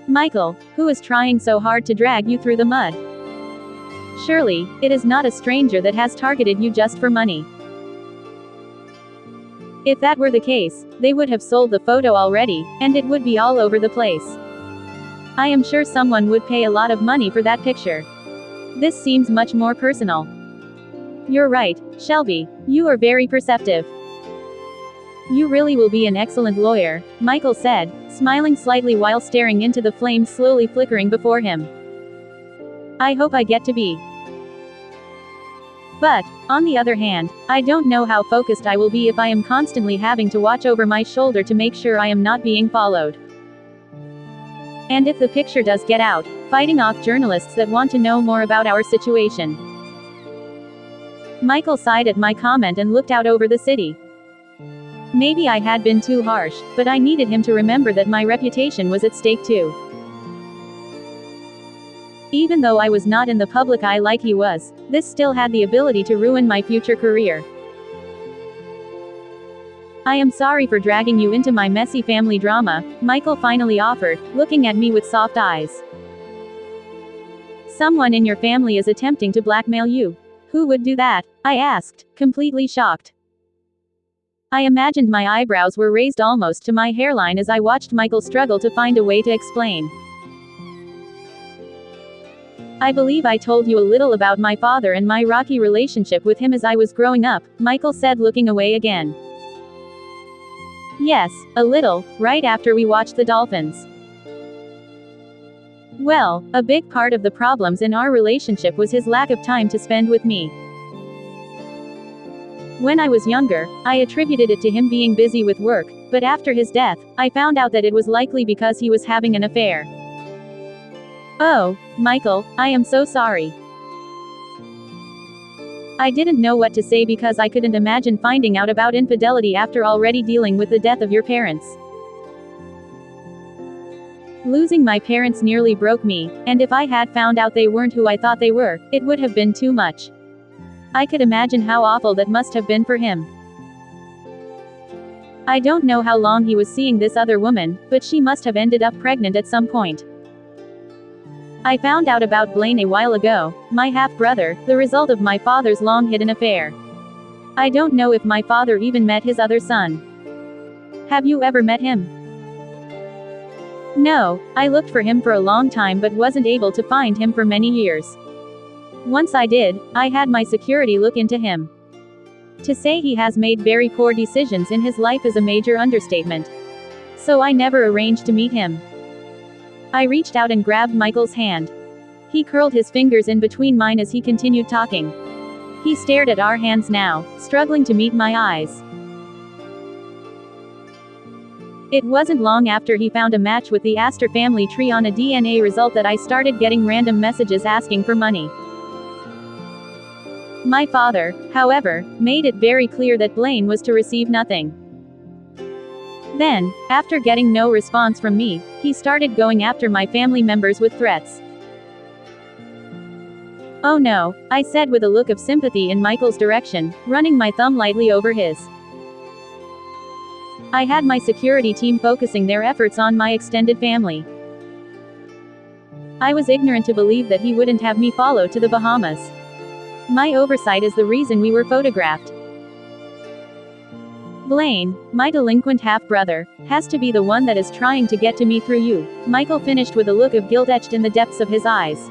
Michael, who is trying so hard to drag you through the mud? Surely, it is not a stranger that has targeted you just for money. If that were the case, they would have sold the photo already, and it would be all over the place. I am sure someone would pay a lot of money for that picture. This seems much more personal. You're right, Shelby. You are very perceptive. You really will be an excellent lawyer, Michael said, smiling slightly while staring into the flames slowly flickering before him. I hope I get to be. But, on the other hand, I don't know how focused I will be if I am constantly having to watch over my shoulder to make sure I am not being followed. And if the picture does get out, fighting off journalists that want to know more about our situation. Michael sighed at my comment and looked out over the city. Maybe I had been too harsh, but I needed him to remember that my reputation was at stake too. Even though I was not in the public eye like he was, this still had the ability to ruin my future career. I am sorry for dragging you into my messy family drama, Michael finally offered, looking at me with soft eyes. Someone in your family is attempting to blackmail you. Who would do that? I asked, completely shocked. I imagined my eyebrows were raised almost to my hairline as I watched Michael struggle to find a way to explain. I believe I told you a little about my father and my rocky relationship with him as I was growing up, Michael said, looking away again. Yes, a little, right after we watched the Dolphins. Well, a big part of the problems in our relationship was his lack of time to spend with me. When I was younger, I attributed it to him being busy with work, but after his death, I found out that it was likely because he was having an affair. Oh, Michael, I am so sorry. I didn't know what to say because I couldn't imagine finding out about infidelity after already dealing with the death of your parents. Losing my parents nearly broke me, and if I had found out they weren't who I thought they were, it would have been too much. I could imagine how awful that must have been for him. I don't know how long he was seeing this other woman, but she must have ended up pregnant at some point. I found out about Blaine a while ago, my half-brother, the result of my father's long-hidden affair. I don't know if my father even met his other son. Have you ever met him? No, I looked for him for a long time but wasn't able to find him for many years. Once I did, I had my security look into him. To say he has made very poor decisions in his life is a major understatement. So I never arranged to meet him. I reached out and grabbed Michael's hand. He curled his fingers in between mine as he continued talking. He stared at our hands now, struggling to meet my eyes. It wasn't long after he found a match with the Astor family tree on a DNA result that I started getting random messages asking for money. My father, however, made it very clear that Blaine was to receive nothing. Then, after getting no response from me, he started going after my family members with threats. Oh no, I said with a look of sympathy in Michael's direction, running my thumb lightly over his. I had my security team focusing their efforts on my extended family. I was ignorant to believe that he wouldn't have me follow to the Bahamas. My oversight is the reason we were photographed. Blaine, my delinquent half-brother, has to be the one that is trying to get to me through you, Michael finished with a look of guilt etched in the depths of his eyes.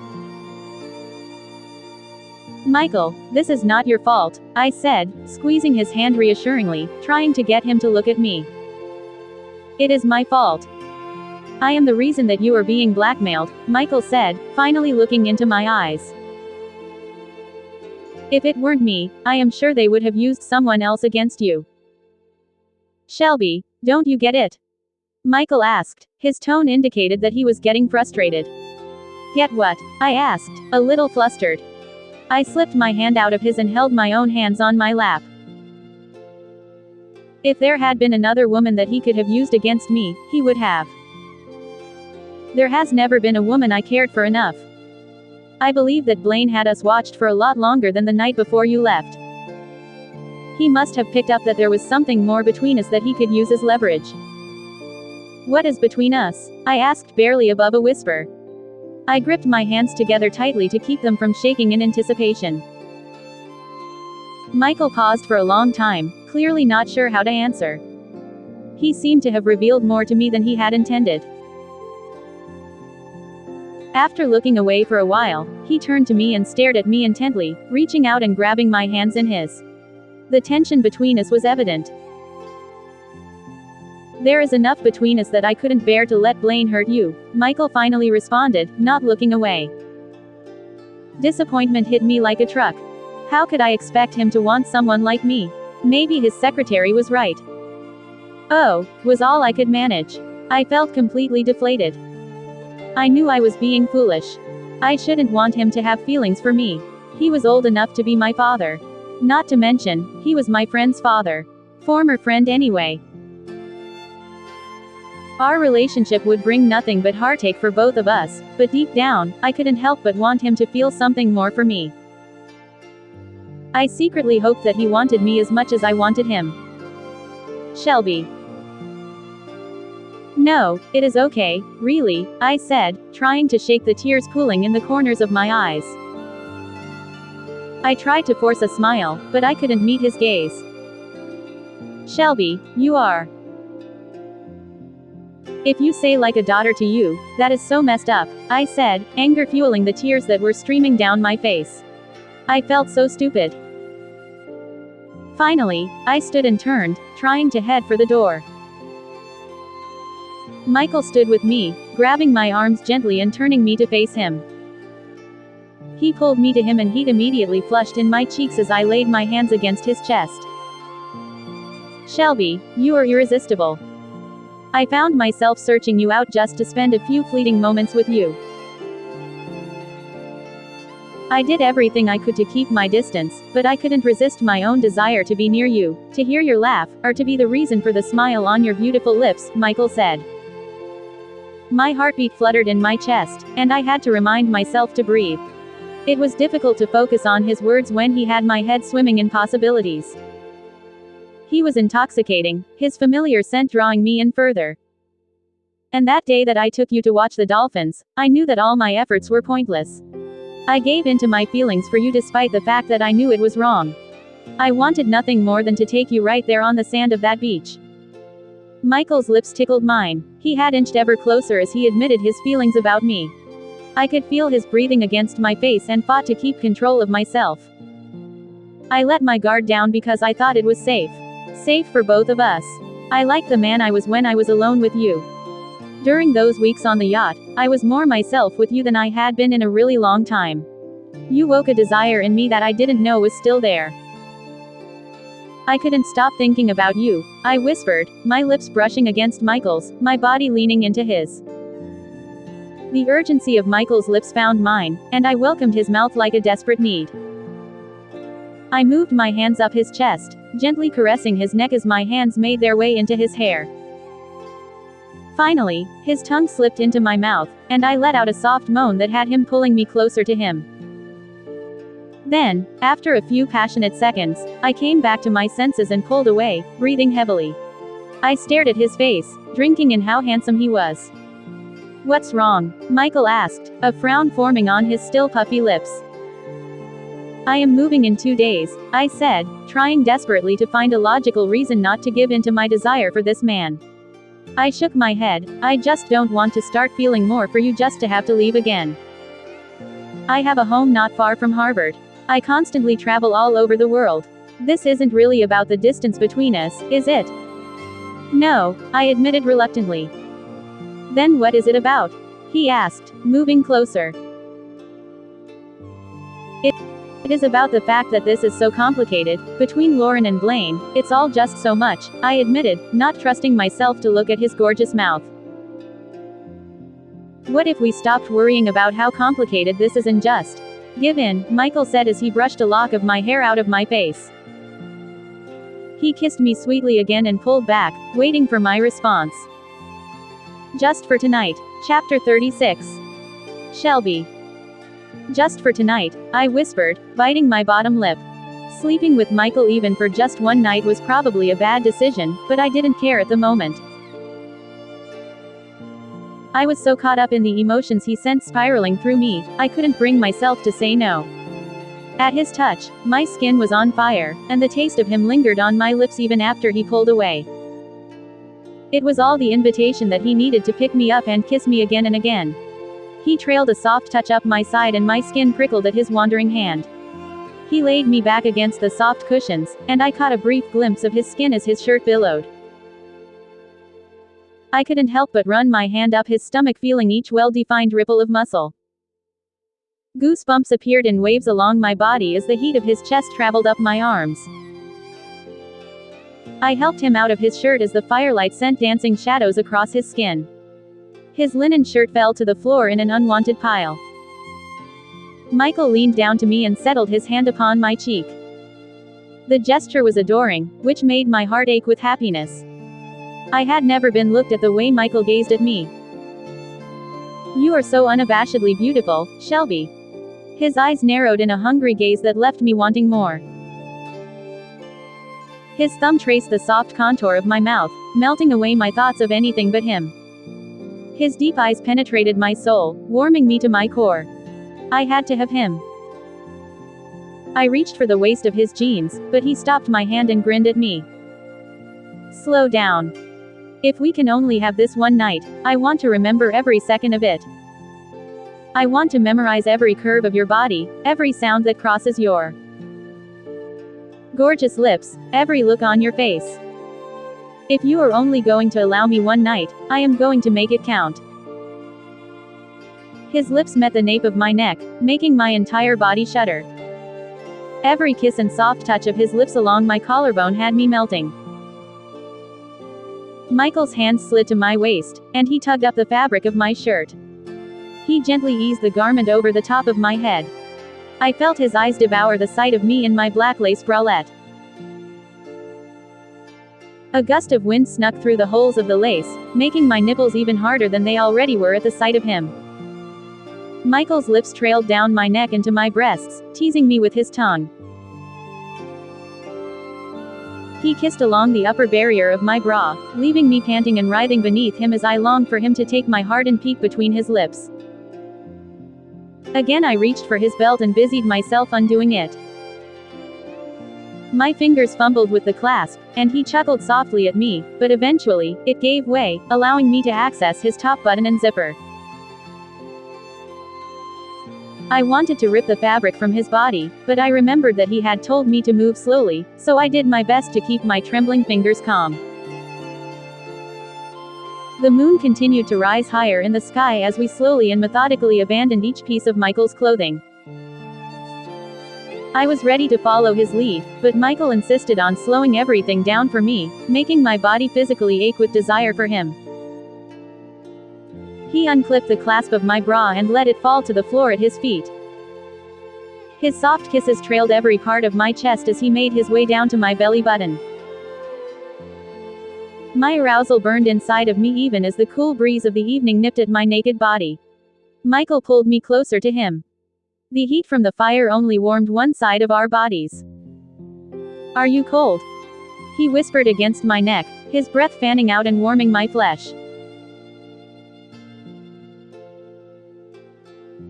Michael, this is not your fault, I said, squeezing his hand reassuringly, trying to get him to look at me. It is my fault. I am the reason that you are being blackmailed, Michael said, finally looking into my eyes. If it weren't me, I am sure they would have used someone else against you. Shelby, don't you get it? Michael asked. His tone indicated that he was getting frustrated. Get what? I asked, a little flustered. I slipped my hand out of his and held my own hands on my lap. If there had been another woman that he could have used against me, he would have. There has never been a woman I cared for enough. I believe that Blaine had us watched for a lot longer than the night before you left. He must have picked up that there was something more between us that he could use as leverage. What is between us? I asked barely above a whisper. I gripped my hands together tightly to keep them from shaking in anticipation. Michael paused for a long time, clearly not sure how to answer. He seemed to have revealed more to me than he had intended. After looking away for a while, he turned to me and stared at me intently, reaching out and grabbing my hands in his. The tension between us was evident. There is enough between us that I couldn't bear to let Blaine hurt you, Michael finally responded, not looking away. Disappointment hit me like a truck. How could I expect him to want someone like me? Maybe his secretary was right. Oh, was all I could manage. I felt completely deflated. I knew I was being foolish. I shouldn't want him to have feelings for me. He was old enough to be my father. Not to mention, he was my friend's father. Former friend anyway. Our relationship would bring nothing but heartache for both of us, but deep down, I couldn't help but want him to feel something more for me. I secretly hoped that he wanted me as much as I wanted him. Shelby. No, it is okay, really, I said, trying to shake the tears pooling in the corners of my eyes. I tried to force a smile, but I couldn't meet his gaze. Shelby, you are. If you say like a daughter to you, that is so messed up, I said, anger fueling the tears that were streaming down my face. I felt so stupid. Finally, I stood and turned, trying to head for the door. Michael stood with me, grabbing my arms gently and turning me to face him. He pulled me to him and heat immediately flushed in my cheeks as I laid my hands against his chest. Shelby, you are irresistible. I found myself searching you out just to spend a few fleeting moments with you. I did everything I could to keep my distance, but I couldn't resist my own desire to be near you, to hear your laugh, or to be the reason for the smile on your beautiful lips, Michael said. My heartbeat fluttered in my chest, and I had to remind myself to breathe. It was difficult to focus on his words when he had my head swimming in possibilities. He was intoxicating, his familiar scent drawing me in further. And that day that I took you to watch the dolphins, I knew that all my efforts were pointless. I gave in to my feelings for you despite the fact that I knew it was wrong. I wanted nothing more than to take you right there on the sand of that beach. Michael's lips tickled mine. He had inched ever closer as he admitted his feelings about me. I could feel his breathing against my face and fought to keep control of myself. I let my guard down because I thought it was safe. Safe for both of us. I liked the man I was when I was alone with you. During those weeks on the yacht, I was more myself with you than I had been in a really long time. You woke a desire in me that I didn't know was still there. I couldn't stop thinking about you, I whispered, my lips brushing against Michael's, my body leaning into his. The urgency of Michael's lips found mine, and I welcomed his mouth like a desperate need. I moved my hands up his chest, gently caressing his neck as my hands made their way into his hair. Finally, his tongue slipped into my mouth, and I let out a soft moan that had him pulling me closer to him. Then, after a few passionate seconds, I came back to my senses and pulled away, breathing heavily. I stared at his face, drinking in how handsome he was. What's wrong? Michael asked, a frown forming on his still puffy lips. I am moving in 2 days, I said, trying desperately to find a logical reason not to give in to my desire for this man. I shook my head. I just don't want to start feeling more for you just to have to leave again. I have a home not far from Harvard. I constantly travel all over the world. This isn't really about the distance between us, is it? No, I admitted reluctantly. Then what is it about? He asked, moving closer. It is about the fact that this is so complicated, between Lauren and Blaine, it's all just so much, I admitted, not trusting myself to look at his gorgeous mouth. What if we stopped worrying about how complicated this is and just give in, Michael said as he brushed a lock of my hair out of my face. He kissed me sweetly again and pulled back, waiting for my response. Just for tonight. Chapter 36. Shelby. Just for tonight, I whispered, biting my bottom lip. Sleeping with Michael even for just one night was probably a bad decision, but I didn't care at the moment. I was so caught up in the emotions he sent spiraling through me, I couldn't bring myself to say no. At his touch, my skin was on fire, and the taste of him lingered on my lips even after he pulled away. It was all the invitation that he needed to pick me up and kiss me again and again. He trailed a soft touch up my side and my skin prickled at his wandering hand. He laid me back against the soft cushions, and I caught a brief glimpse of his skin as his shirt billowed. I couldn't help but run my hand up his stomach, feeling each well-defined ripple of muscle. Goosebumps appeared in waves along my body as the heat of his chest traveled up my arms. I helped him out of his shirt as the firelight sent dancing shadows across his skin. His linen shirt fell to the floor in an unwanted pile. Michael leaned down to me and settled his hand upon my cheek. The gesture was adoring, which made my heart ache with happiness. I had never been looked at the way Michael gazed at me. "You are so unabashedly beautiful, Shelby." His eyes narrowed in a hungry gaze that left me wanting more. His thumb traced the soft contour of my mouth, melting away my thoughts of anything but him. His deep eyes penetrated my soul, warming me to my core. I had to have him. I reached for the waist of his jeans, but he stopped my hand and grinned at me. "Slow down. If we can only have this one night, I want to remember every second of it. I want to memorize every curve of your body, every sound that crosses your gorgeous lips, every look on your face. If you are only going to allow me one night, I am going to make it count." His lips met the nape of my neck, making my entire body shudder. Every kiss and soft touch of his lips along my collarbone had me melting. Michael's hand slid to my waist, and he tugged up the fabric of my shirt. He gently eased the garment over the top of my head. I felt his eyes devour the sight of me in my black lace bralette. A gust of wind snuck through the holes of the lace, making my nipples even harder than they already were at the sight of him. Michael's lips trailed down my neck into my breasts, teasing me with his tongue. He kissed along the upper barrier of my bra, leaving me panting and writhing beneath him as I longed for him to take my heart and peek between his lips. Again I reached for his belt and busied myself undoing it. My fingers fumbled with the clasp, and he chuckled softly at me, but eventually, it gave way, allowing me to access his top button and zipper. I wanted to rip the fabric from his body, but I remembered that he had told me to move slowly, so I did my best to keep my trembling fingers calm. The moon continued to rise higher in the sky as we slowly and methodically abandoned each piece of Michael's clothing. I was ready to follow his lead, but Michael insisted on slowing everything down for me, making my body physically ache with desire for him. He unclipped the clasp of my bra and let it fall to the floor at his feet. His soft kisses trailed every part of my chest as he made his way down to my belly button. My arousal burned inside of me even as the cool breeze of the evening nipped at my naked body. Michael pulled me closer to him. The heat from the fire only warmed one side of our bodies. "Are you cold?" he whispered against my neck, his breath fanning out and warming my flesh.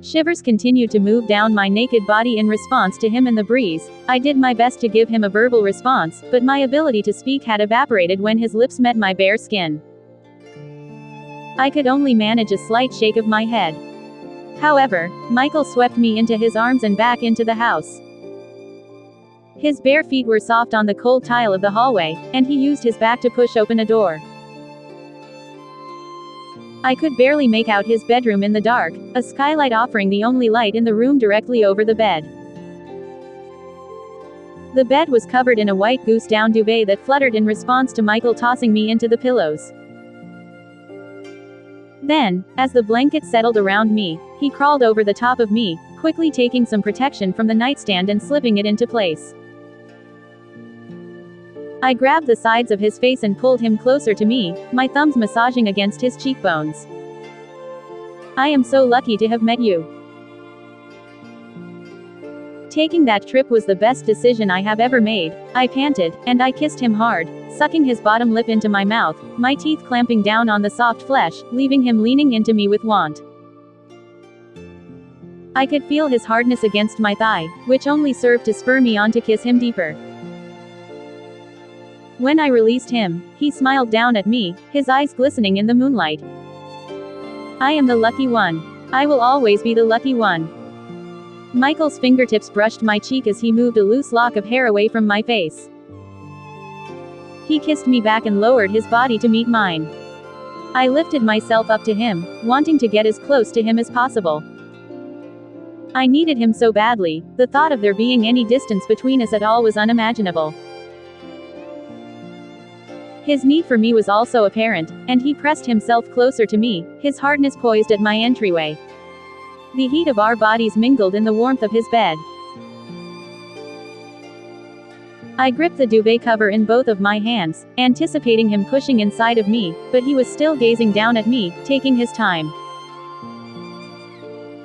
Shivers continued to move down my naked body in response to him and the breeze. I did my best to give him a verbal response, but my ability to speak had evaporated when his lips met my bare skin. I could only manage a slight shake of my head. However, Michael swept me into his arms and back into the house. His bare feet were soft on the cold tile of the hallway, and he used his back to push open a door. I could barely make out his bedroom in the dark, a skylight offering the only light in the room directly over the bed. The bed was covered in a white goose-down duvet that fluttered in response to Michael tossing me into the pillows. Then, as the blanket settled around me, he crawled over the top of me, quickly taking some protection from the nightstand and slipping it into place. I grabbed the sides of his face and pulled him closer to me, my thumbs massaging against his cheekbones. "I am so lucky to have met you. Taking that trip was the best decision I have ever made," I panted, and I kissed him hard, sucking his bottom lip into my mouth, my teeth clamping down on the soft flesh, leaving him leaning into me with want. I could feel his hardness against my thigh, which only served to spur me on to kiss him deeper. When I released him, he smiled down at me, his eyes glistening in the moonlight. "I am the lucky one. I will always be the lucky one." Michael's fingertips brushed my cheek as he moved a loose lock of hair away from my face. He kissed me back and lowered his body to meet mine. I lifted myself up to him, wanting to get as close to him as possible. I needed him so badly, the thought of there being any distance between us at all was unimaginable. His need for me was also apparent, and he pressed himself closer to me, his hardness poised at my entryway. The heat of our bodies mingled in the warmth of his bed. I gripped the duvet cover in both of my hands, anticipating him pushing inside of me, but he was still gazing down at me, taking his time.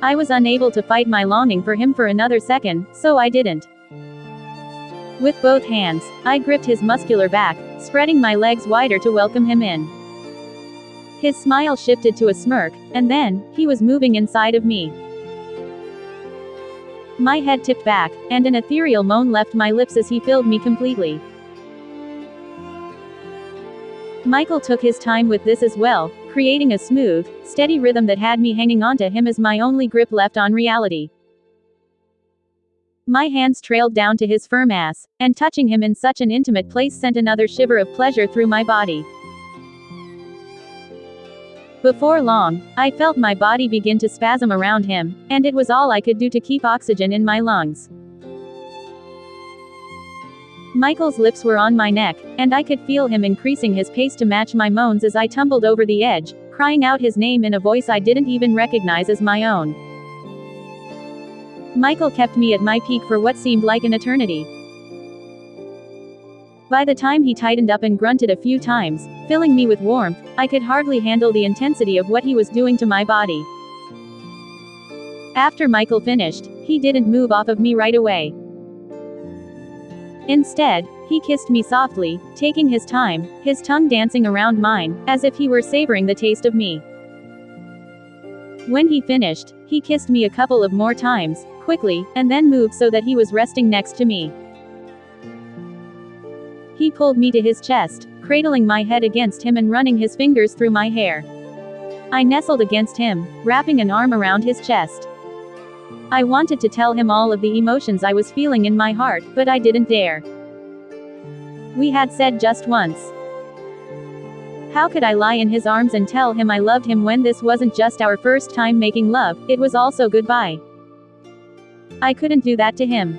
I was unable to fight my longing for him for another second, so I didn't. With both hands, I gripped his muscular back, spreading my legs wider to welcome him in. His smile shifted to a smirk, and then, he was moving inside of me. My head tipped back, and an ethereal moan left my lips as he filled me completely. Michael took his time with this as well, creating a smooth, steady rhythm that had me hanging onto him as my only grip left on reality. My hands trailed down to his firm ass, and touching him in such an intimate place sent another shiver of pleasure through my body. Before long, I felt my body begin to spasm around him, and it was all I could do to keep oxygen in my lungs. Michael's lips were on my neck, and I could feel him increasing his pace to match my moans as I tumbled over the edge, crying out his name in a voice I didn't even recognize as my own. Michael kept me at my peak for what seemed like an eternity. By the time he tightened up and grunted a few times, filling me with warmth, I could hardly handle the intensity of what he was doing to my body. After Michael finished, he didn't move off of me right away. Instead, he kissed me softly, taking his time, his tongue dancing around mine, as if he were savoring the taste of me. When he finished, he kissed me a couple of more times, quickly, and then moved so that he was resting next to me. He pulled me to his chest, cradling my head against him and running his fingers through my hair. I nestled against him, wrapping an arm around his chest. I wanted to tell him all of the emotions I was feeling in my heart, but I didn't dare. We had said just once. How could I lie in his arms and tell him I loved him when this wasn't just our first time making love, it was also goodbye? I couldn't do that to him.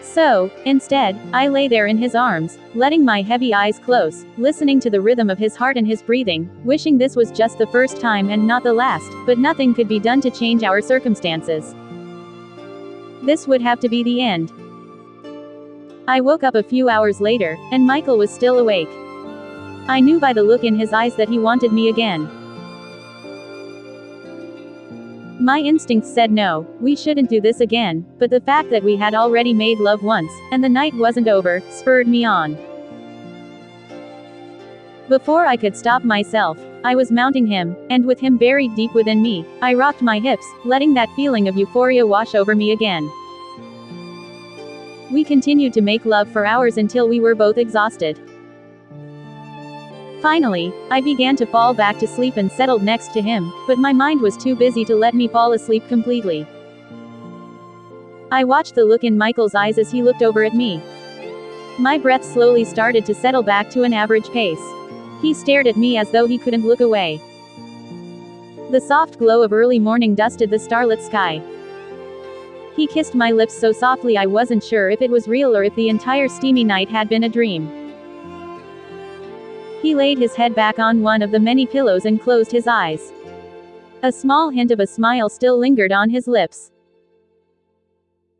So, instead, I lay there in his arms, letting my heavy eyes close, listening to the rhythm of his heart and his breathing, wishing this was just the first time and not the last, but nothing could be done to change our circumstances. This would have to be the end. I woke up a few hours later, and Michael was still awake. I knew by the look in his eyes that he wanted me again. My instincts said no, we shouldn't do this again, but the fact that we had already made love once, and the night wasn't over, spurred me on. Before I could stop myself, I was mounting him, and with him buried deep within me, I rocked my hips, letting that feeling of euphoria wash over me again. We continued to make love for hours until we were both exhausted. Finally, I began to fall back to sleep and settled next to him, but my mind was too busy to let me fall asleep completely. I watched the look in Michael's eyes as he looked over at me. My breath slowly started to settle back to an average pace. He stared at me as though he couldn't look away. The soft glow of early morning dusted the starlit sky. He kissed my lips so softly I wasn't sure if it was real or if the entire steamy night had been a dream. He laid his head back on one of the many pillows and closed his eyes. A small hint of a smile still lingered on his lips.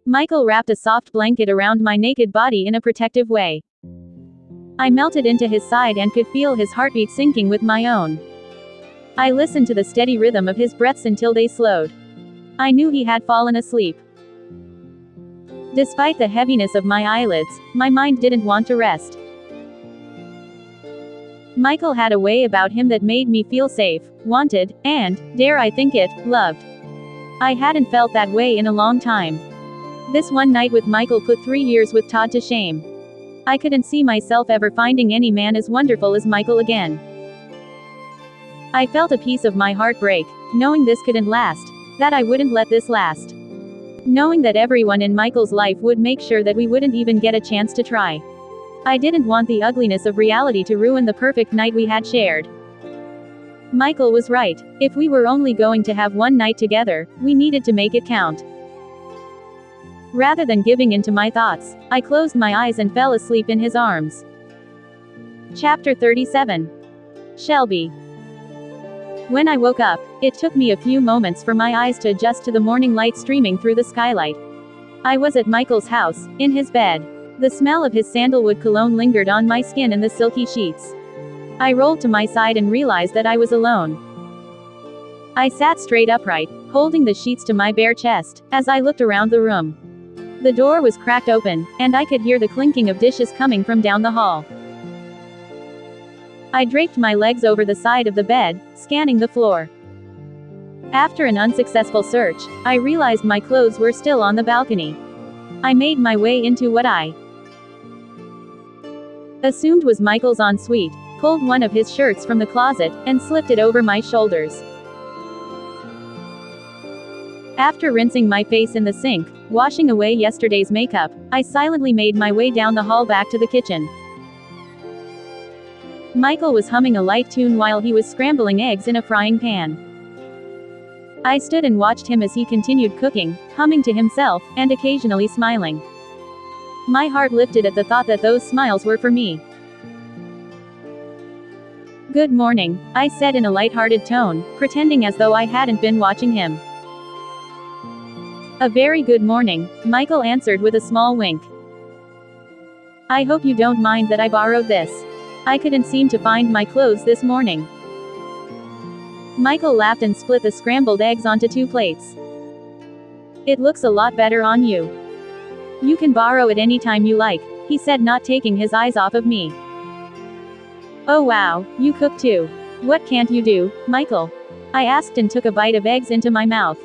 Michael wrapped a soft blanket around my naked body in a protective way. I melted into his side and could feel his heartbeat syncing with my own. I listened to the steady rhythm of his breaths until they slowed. I knew he had fallen asleep. Despite the heaviness of my eyelids, my mind didn't want to rest. Michael had a way about him that made me feel safe, wanted, and, dare I think it, loved. I hadn't felt that way in a long time. This one night with Michael put 3 years with Todd to shame. I couldn't see myself ever finding any man as wonderful as Michael again. I felt a piece of my heart break, knowing this couldn't last, that I wouldn't let this last. Knowing that everyone in Michael's life would make sure that we wouldn't even get a chance to try. I didn't want the ugliness of reality to ruin the perfect night we had shared. Michael was right. If we were only going to have one night together, we needed to make it count. Rather than giving in to my thoughts, I closed my eyes and fell asleep in his arms. Chapter 37. Shelby. When I woke up, it took me a few moments for my eyes to adjust to the morning light streaming through the skylight. I was at Michael's house, in his bed. The smell of his sandalwood cologne lingered on my skin and the silky sheets. I rolled to my side and realized that I was alone. I sat straight upright, holding the sheets to my bare chest, as I looked around the room. The door was cracked open, and I could hear the clinking of dishes coming from down the hall. I draped my legs over the side of the bed, scanning the floor. After an unsuccessful search, I realized my clothes were still on the balcony. I made my way into what I assumed was Michael's ensuite, pulled one of his shirts from the closet, and slipped it over my shoulders. After rinsing my face in the sink, washing away yesterday's makeup, I silently made my way down the hall back to the kitchen. Michael was humming a light tune while he was scrambling eggs in a frying pan. I stood and watched him as he continued cooking, humming to himself, and occasionally smiling. My heart lifted at the thought that those smiles were for me. "Good morning," I said in a light-hearted tone, pretending as though I hadn't been watching him. "A very good morning," Michael answered with a small wink. "I hope you don't mind that I borrowed this. I couldn't seem to find my clothes this morning." Michael laughed and split the scrambled eggs onto 2 plates. "It looks a lot better on you. You can borrow it anytime you like," he said, not taking his eyes off of me. "Oh wow, you cook too. What can't you do, Michael?" I asked and took a bite of eggs into my mouth.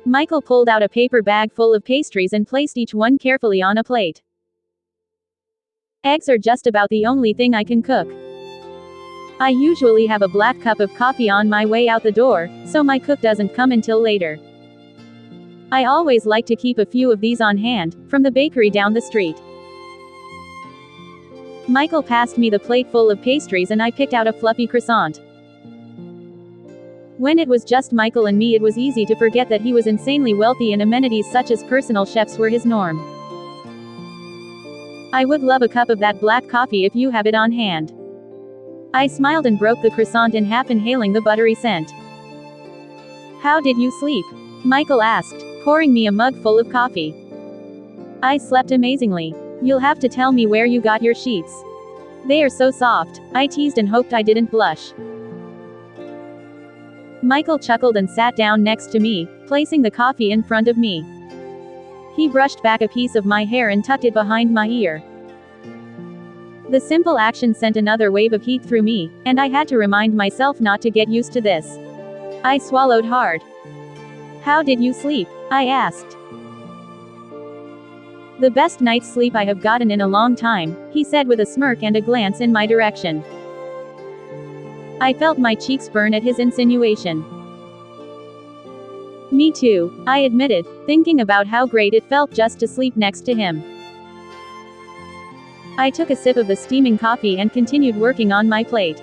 Michael pulled out a paper bag full of pastries and placed each one carefully on a plate. "Eggs are just about the only thing I can cook. I usually have a black cup of coffee on my way out the door, so my cook doesn't come until later. I always like to keep a few of these on hand, from the bakery down the street." Michael passed me the plate full of pastries and I picked out a fluffy croissant. When it was just Michael and me, it was easy to forget that he was insanely wealthy and amenities such as personal chefs were his norm. "I would love a cup of that black coffee if you have it on hand." I smiled and broke the croissant in half, inhaling the buttery scent. "How did you sleep?" Michael asked, pouring me a mug full of coffee. "I slept amazingly. You'll have to tell me where you got your sheets. They are so soft," I teased and hoped I didn't blush. Michael chuckled and sat down next to me, placing the coffee in front of me. He brushed back a piece of my hair and tucked it behind my ear. The simple action sent another wave of heat through me, and I had to remind myself not to get used to this. I swallowed hard. "How did you sleep?" I asked. "The best night's sleep I have gotten in a long time," he said with a smirk and a glance in my direction. I felt my cheeks burn at his insinuation. "Me too," I admitted, thinking about how great it felt just to sleep next to him. I took a sip of the steaming coffee and continued working on my plate.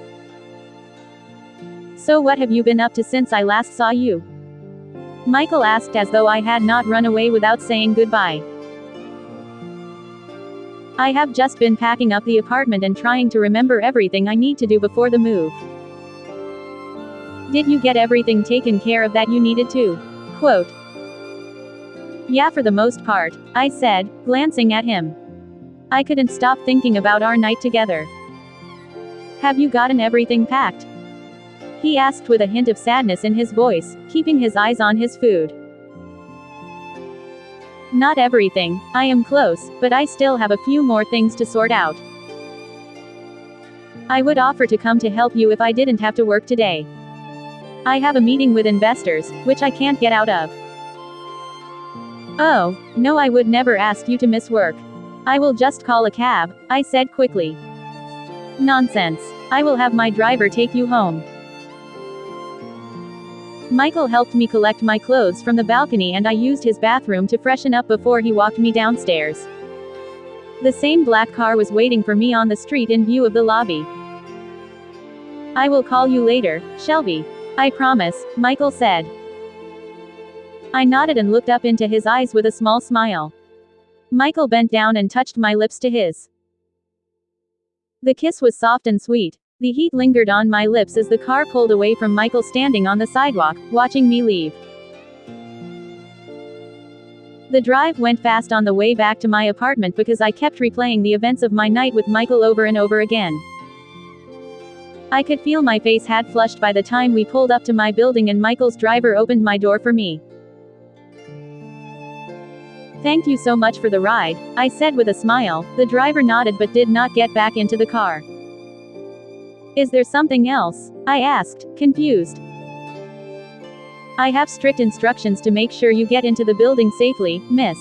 "So what have you been up to since I last saw you?" Michael asked, as though I had not run away without saying goodbye. "I have just been packing up the apartment and trying to remember everything I need to do before the move." "Did you get everything taken care of that you needed to?" Quote. "Yeah, for the most part," I said, glancing at him. I couldn't stop thinking about our night together. "Have you gotten everything packed?" he asked with a hint of sadness in his voice, keeping his eyes on his food. "Not everything, I am close, but I still have a few more things to sort out. I would offer to come to help you if I didn't have to work today. I have a meeting with investors, which I can't get out of." "Oh, no, I would never ask you to miss work. I will just call a cab," I said quickly. "Nonsense. I will have my driver take you home." Michael helped me collect my clothes from the balcony and I used his bathroom to freshen up before he walked me downstairs. The same black car was waiting for me on the street in view of the lobby. "I will call you later, Shelby. I promise," Michael said. I nodded and looked up into his eyes with a small smile. Michael bent down and touched my lips to his. The kiss was soft and sweet. The heat lingered on my lips as the car pulled away from Michael standing on the sidewalk, watching me leave. The drive went fast on the way back to my apartment because I kept replaying the events of my night with Michael over and over again. I could feel my face had flushed by the time we pulled up to my building and Michael's driver opened my door for me. "Thank you so much for the ride," I said with a smile. The driver nodded but did not get back into the car. "Is there something else?" I asked, confused. "I have strict instructions to make sure you get into the building safely, miss."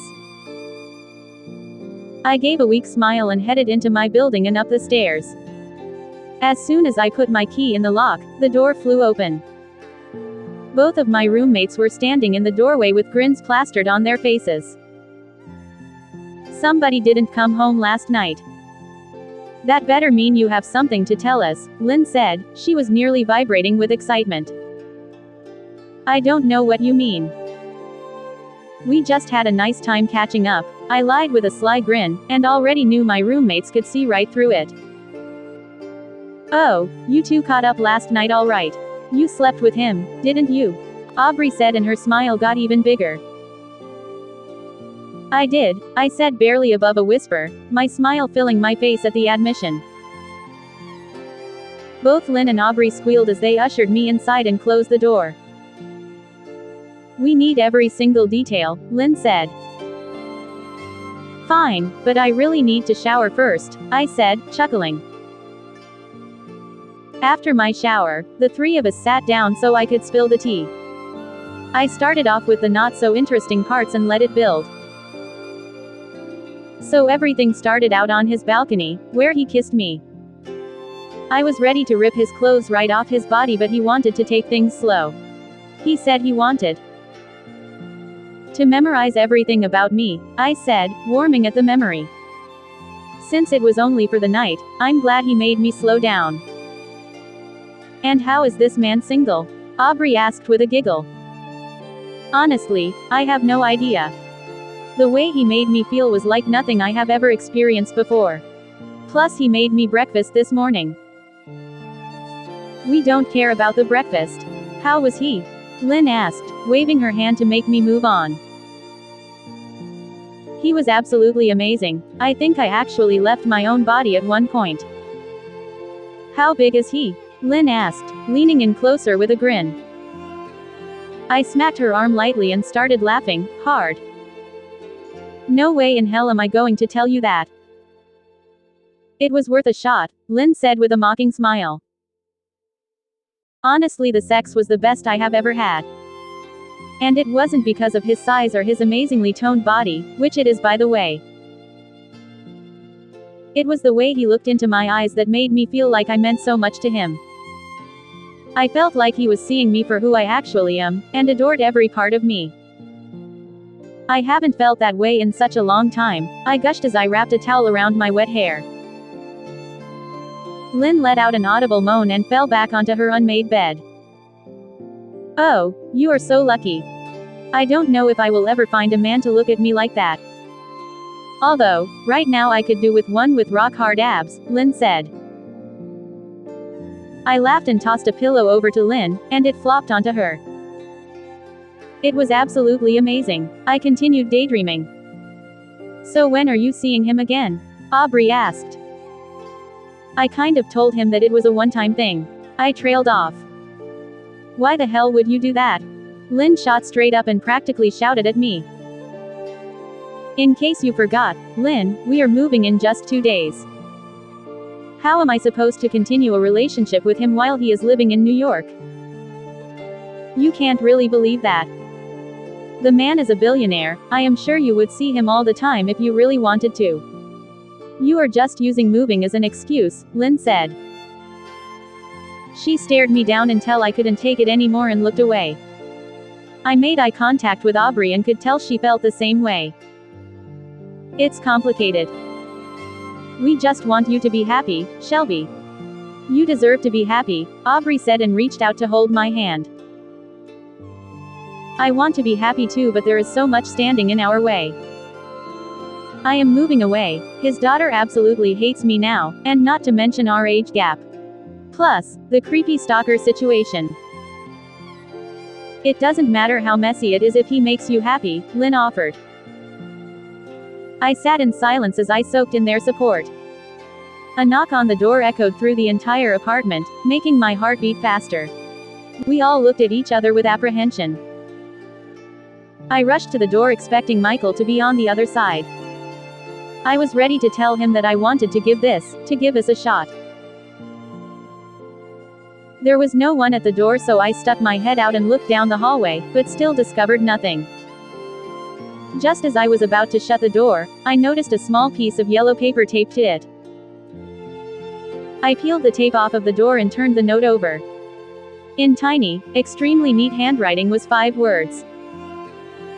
I gave a weak smile and headed into my building and up the stairs. As soon as I put my key in the lock, the door flew open. Both of my roommates were standing in the doorway with grins plastered on their faces. "Somebody didn't come home last night." "That better mean you have something to tell us," Lynn said. She was nearly vibrating with excitement. "I don't know what you mean." "We just had a nice time catching up," I lied with a sly grin, and already knew my roommates could see right through it. "Oh, you two caught up last night all right. You slept with him, didn't you?" Aubrey said, and her smile got even bigger. "I did," I said barely above a whisper, my smile filling my face at the admission. Both Lynn and Aubrey squealed as they ushered me inside and closed the door. "We need every single detail," Lynn said. "Fine, but I really need to shower first," I said, chuckling. After my shower, the three of us sat down so I could spill the tea. I started off with the not-so-interesting parts and let it build. So everything started out on his balcony, where he kissed me. I was ready to rip his clothes right off his body, but he wanted to take things slow. He said he wanted to memorize everything about me, I said, warming at the memory. Since it was only for the night, I'm glad he made me slow down. "And how is this man single?" Aubrey asked with a giggle. "Honestly, I have no idea. The way he made me feel was like nothing I have ever experienced before. Plus he made me breakfast this morning." "We don't care about the breakfast. How was he?" Lynn asked, waving her hand to make me move on. "He was absolutely amazing. I think I actually left my own body at one point." "How big is he?" Lynn asked, leaning in closer with a grin. I smacked her arm lightly and started laughing, hard. "No way in hell am I going to tell you that." "It was worth a shot," Lynn said with a mocking smile. "Honestly, the sex was the best I have ever had. And it wasn't because of his size or his amazingly toned body, which it is by the way. It was the way he looked into my eyes that made me feel like I meant so much to him. I felt like he was seeing me for who I actually am, and adored every part of me. I haven't felt that way in such a long time," I gushed as I wrapped a towel around my wet hair. Lynn let out an audible moan and fell back onto her unmade bed. "Oh, you are so lucky. I don't know if I will ever find a man to look at me like that. Although, right now I could do with one with rock-hard abs," Lynn said. I laughed and tossed a pillow over to Lynn, and it flopped onto her. "It was absolutely amazing," I continued daydreaming. "So when are you seeing him again?" Aubrey asked. I kind of told him that it was a one-time thing. I trailed off. "Why the hell would you do that?" Lynn shot straight up and practically shouted at me. "In case you forgot, Lynn, we are moving in just 2 days. How am I supposed to continue a relationship with him while he is living in New York? You can't really believe that. The man is a billionaire. I am sure you would see him all the time if you really wanted to. You are just using moving as an excuse," Lynn said. She stared me down until I couldn't take it anymore and looked away. I made eye contact with Aubrey and could tell she felt the same way. "It's complicated. We just want you to be happy, Shelby. You deserve to be happy," Aubrey said and reached out to hold my hand. "I want to be happy too, but there is so much standing in our way. I am moving away. His daughter absolutely hates me now, and not to mention our age gap. Plus, the creepy stalker situation. It doesn't matter how messy it is if he makes you happy," Lynn offered. I sat in silence as I soaked in their support. A knock on the door echoed through the entire apartment, making my heart beat faster. We all looked at each other with apprehension. I rushed to the door expecting Michael to be on the other side. I was ready to tell him that I wanted to give us a shot. There was no one at the door, so I stuck my head out and looked down the hallway, but still discovered nothing. Just as I was about to shut the door, I noticed a small piece of yellow paper taped to it. I peeled the tape off of the door and turned the note over. In tiny, extremely neat handwriting was 5 words.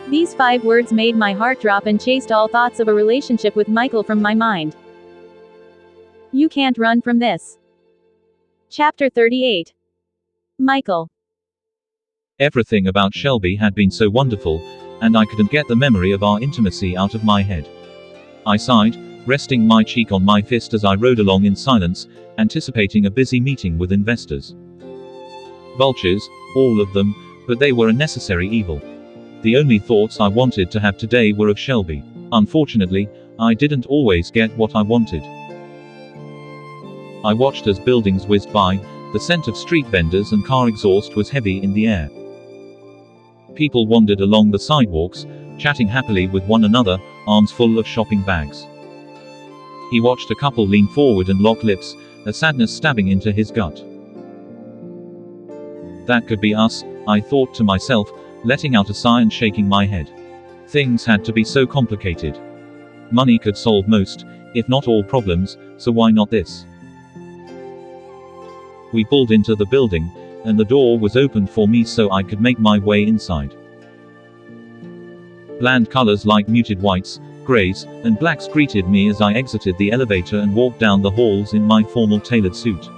These 5 words made my heart drop and chased all thoughts of a relationship with Michael from my mind. You can't run from this. Chapter 38. Michael. Everything about Shelby had been so wonderful, and I couldn't get the memory of our intimacy out of my head. I sighed, resting my cheek on my fist as I rode along in silence, anticipating a busy meeting with investors. Vultures, all of them, but they were a necessary evil. The only thoughts I wanted to have today were of Shelby. Unfortunately, I didn't always get what I wanted. I watched as buildings whizzed by. The scent of street vendors and car exhaust was heavy in the air. People wandered along the sidewalks, chatting happily with one another, arms full of shopping bags. He watched a couple lean forward and lock lips, a sadness stabbing into his gut. That could be us, I thought to myself, letting out a sigh and shaking my head. Things had to be so complicated. Money could solve most, if not all problems, so why not this? We pulled into the building, and the door was opened for me so I could make my way inside. Bland colors like muted whites, grays, and blacks greeted me as I exited the elevator and walked down the halls in my formal tailored suit.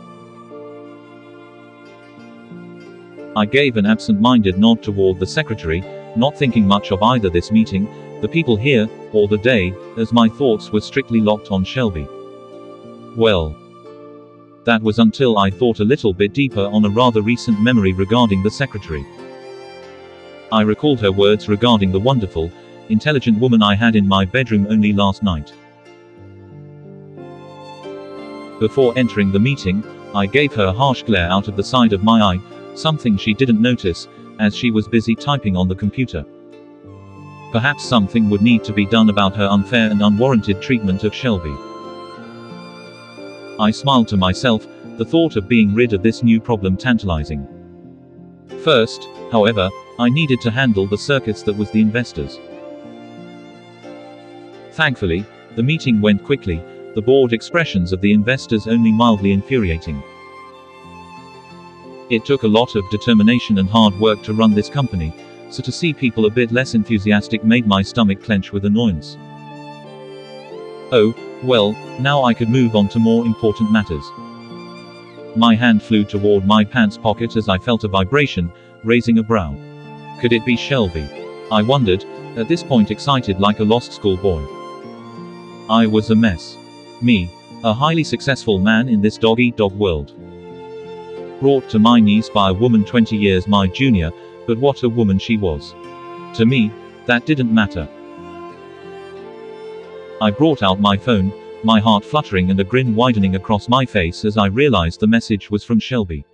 I gave an absent-minded nod toward the secretary, not thinking much of either this meeting, the people here, or the day, as my thoughts were strictly locked on Shelby. Well, that was until I thought a little bit deeper on a rather recent memory regarding the secretary. I recalled her words regarding the wonderful, intelligent woman I had in my bedroom only last night. Before entering the meeting, I gave her a harsh glare out of the side of my eye, something she didn't notice, as she was busy typing on the computer. Perhaps something would need to be done about her unfair and unwarranted treatment of Shelby. I smiled to myself, the thought of being rid of this new problem tantalizing. First, however, I needed to handle the circus that was the investors. Thankfully, the meeting went quickly, the bored expressions of the investors only mildly infuriating. It took a lot of determination and hard work to run this company, so to see people a bit less enthusiastic made my stomach clench with annoyance. Oh, well, now I could move on to more important matters. My hand flew toward my pants pocket as I felt a vibration, raising a brow. Could it be Shelby? I wondered, at this point excited like a lost schoolboy. I was a mess. Me, a highly successful man in this dog-eat-dog world. Brought to my knees by a woman 20 years my junior, but what a woman she was. To me, that didn't matter. I brought out my phone, my heart fluttering and a grin widening across my face as I realized the message was from Shelby.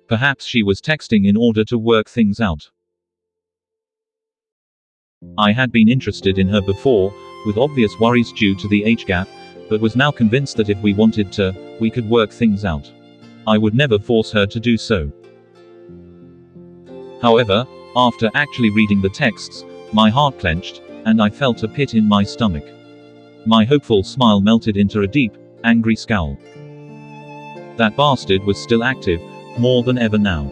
Perhaps she was texting in order to work things out. I had been interested in her before, with obvious worries due to the age gap, but was now convinced that if we wanted to, we could work things out. I would never force her to do so. However, after actually reading the texts, my heart clenched, and I felt a pit in my stomach. My hopeful smile melted into a deep, angry scowl. That bastard was still active, more than ever now.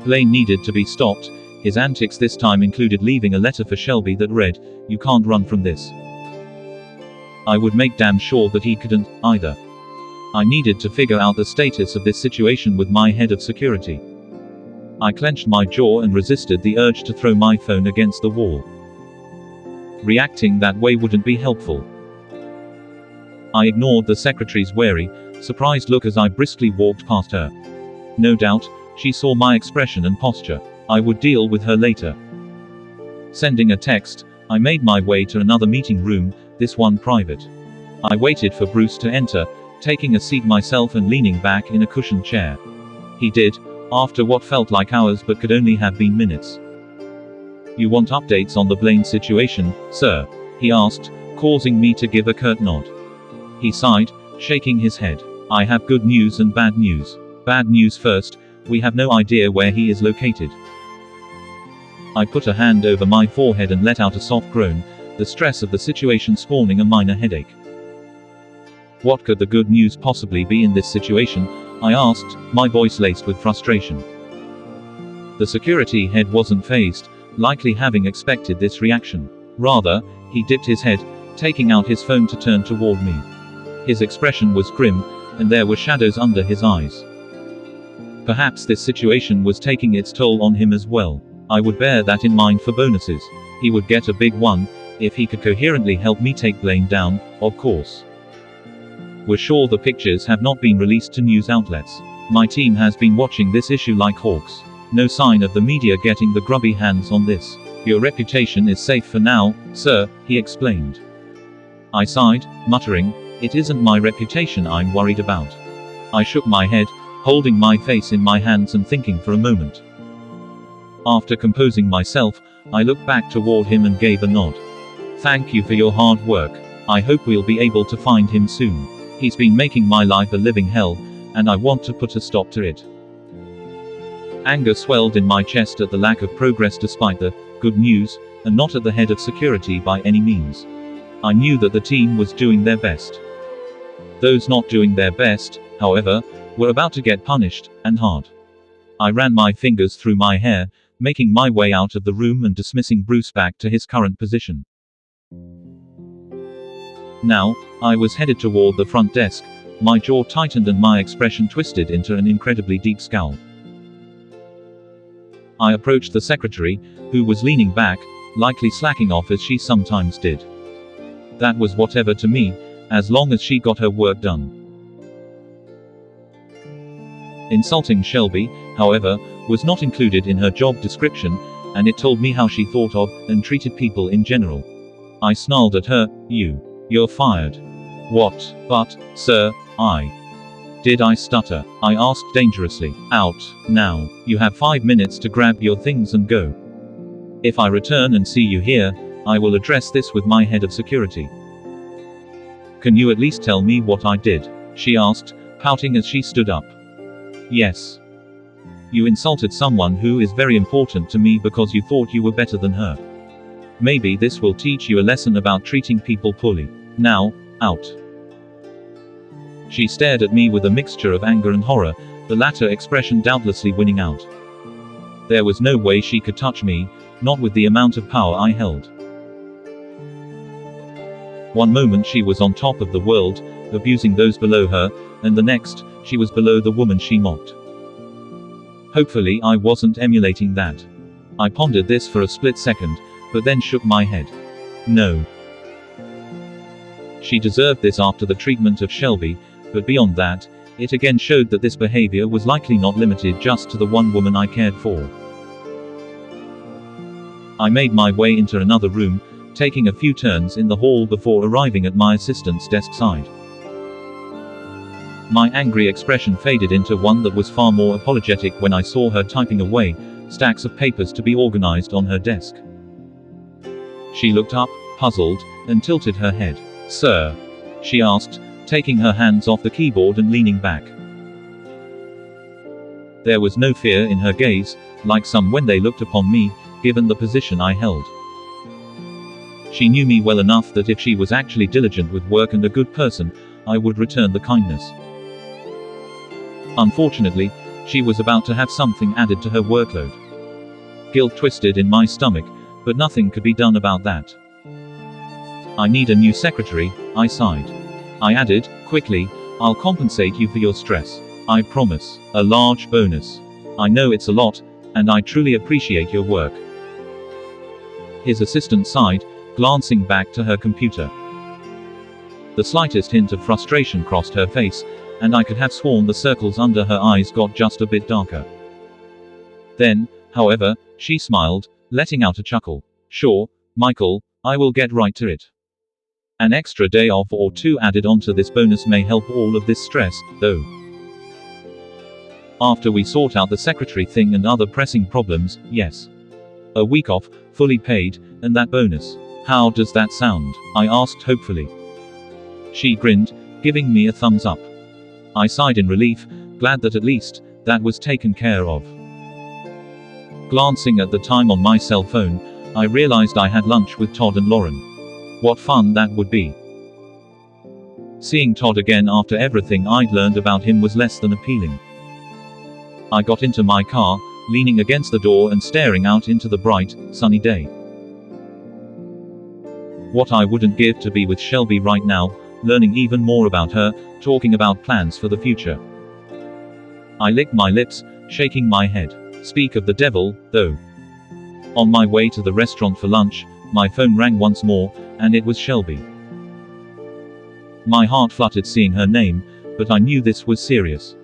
Blaine needed to be stopped. His antics this time included leaving a letter for Shelby that read, "You can't run from this." I would make damn sure that he couldn't, either. I needed to figure out the status of this situation with my head of security. I clenched my jaw and resisted the urge to throw my phone against the wall. Reacting that way wouldn't be helpful. I ignored the secretary's wary, surprised look as I briskly walked past her. No doubt, she saw my expression and posture. I would deal with her later. Sending a text, I made my way to another meeting room, this one private. I waited for Bruce to enter, taking a seat myself and leaning back in a cushioned chair. He did, after what felt like hours but could only have been minutes. "You want updates on the Blaine situation, sir?" he asked, causing me to give a curt nod. He sighed, shaking his head. "I have good news and bad news. Bad news first, we have no idea where he is located." I put a hand over my forehead and let out a soft groan, the stress of the situation spawning a minor headache. "What could the good news possibly be in this situation?" I asked, my voice laced with frustration. The security head wasn't fazed, likely having expected this reaction. Rather, he dipped his head, taking out his phone to turn toward me. His expression was grim, and there were shadows under his eyes. Perhaps this situation was taking its toll on him as well. I would bear that in mind for bonuses. He would get a big one, if he could coherently help me take Blaine down, of course. "We're sure the pictures have not been released to news outlets. My team has been watching this issue like hawks. No sign of the media getting the grubby hands on this. Your reputation is safe for now, sir," he explained. I sighed, muttering, "It isn't my reputation I'm worried about." I shook my head, holding my face in my hands and thinking for a moment. After composing myself, I looked back toward him and gave a nod. "Thank you for your hard work. I hope we'll be able to find him soon. He's been making my life a living hell, and I want to put a stop to it." Anger swelled in my chest at the lack of progress despite the good news, and not at the head of security by any means. I knew that the team was doing their best. Those not doing their best, however, were about to get punished, and hard. I ran my fingers through my hair, making my way out of the room and dismissing Bruce back to his current position. Now, I was headed toward the front desk, my jaw tightened and my expression twisted into an incredibly deep scowl. I approached the secretary, who was leaning back, likely slacking off as she sometimes did. That was whatever to me, as long as she got her work done. Insulting Shelby, however, was not included in her job description, and it told me how she thought of, and treated people in general. I snarled at her, "You're fired." "What? But, sir, Did I stutter? I asked dangerously. "Out, now. You have 5 minutes to grab your things and go. If I return and see you here, I will address this with my head of security." "Can you at least tell me what I did?" she asked, pouting as she stood up. "Yes. You insulted someone who is very important to me because you thought you were better than her. Maybe this will teach you a lesson about treating people poorly. Now, out." She stared at me with a mixture of anger and horror, the latter expression doubtlessly winning out. There was no way she could touch me, not with the amount of power I held. One moment she was on top of the world, abusing those below her, and the next, she was below the woman she mocked. Hopefully I wasn't emulating that. I pondered this for a split second, but then shook my head. No. She deserved this after the treatment of Shelby, but beyond that, it again showed that this behavior was likely not limited just to the one woman I cared for. I made my way into another room, taking a few turns in the hall before arriving at my assistant's desk side. My angry expression faded into one that was far more apologetic when I saw her typing away, stacks of papers to be organized on her desk. She looked up, puzzled, and tilted her head. "Sir?" she asked, taking her hands off the keyboard and leaning back. There was no fear in her gaze, like some when they looked upon me, given the position I held. She knew me well enough that if she was actually diligent with work and a good person, I would return the kindness. Unfortunately, she was about to have something added to her workload. Guilt twisted in my stomach, but nothing could be done about that. "I need a new secretary," I sighed. I added, quickly, "I'll compensate you for your stress. I promise. A large bonus. I know it's a lot, and I truly appreciate your work." His assistant sighed, glancing back to her computer. The slightest hint of frustration crossed her face, and I could have sworn the circles under her eyes got just a bit darker. Then, however, she smiled, letting out a chuckle. "Sure, Michael, I will get right to it. An extra day off or two added onto this bonus may help all of this stress, though. After we sort out the secretary thing and other pressing problems, yes. A week off, fully paid, and that bonus. How does that sound? I asked hopefully. She grinned, giving me a thumbs up. I sighed in relief, glad that at least, that was taken care of. Glancing at the time on my cell phone, I realized I had lunch with Todd and Lauren. What fun that would be. Seeing Todd again after everything I'd learned about him was less than appealing. I got into my car, leaning against the door and staring out into the bright, sunny day. What I wouldn't give to be with Shelby right now, learning even more about her, talking about plans for the future. I licked my lips, shaking my head. Speak of the devil, though. On my way to the restaurant for lunch, my phone rang once more, and it was Shelby. My heart fluttered seeing her name, but I knew this was serious.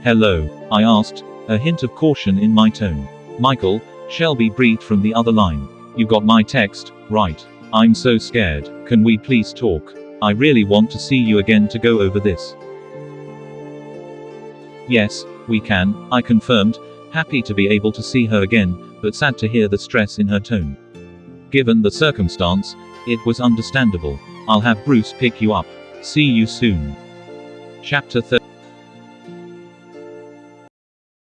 Hello, I asked, a hint of caution in my tone. Michael, Shelby breathed from the other line. You got my text, right? I'm so scared. Can we please talk? I really want to see you again to go over this. Yes, we can, I confirmed, happy to be able to see her again, but sad to hear the stress in her tone. Given the circumstance, it was understandable. I'll have Bruce pick you up. See you soon. Chapter 30.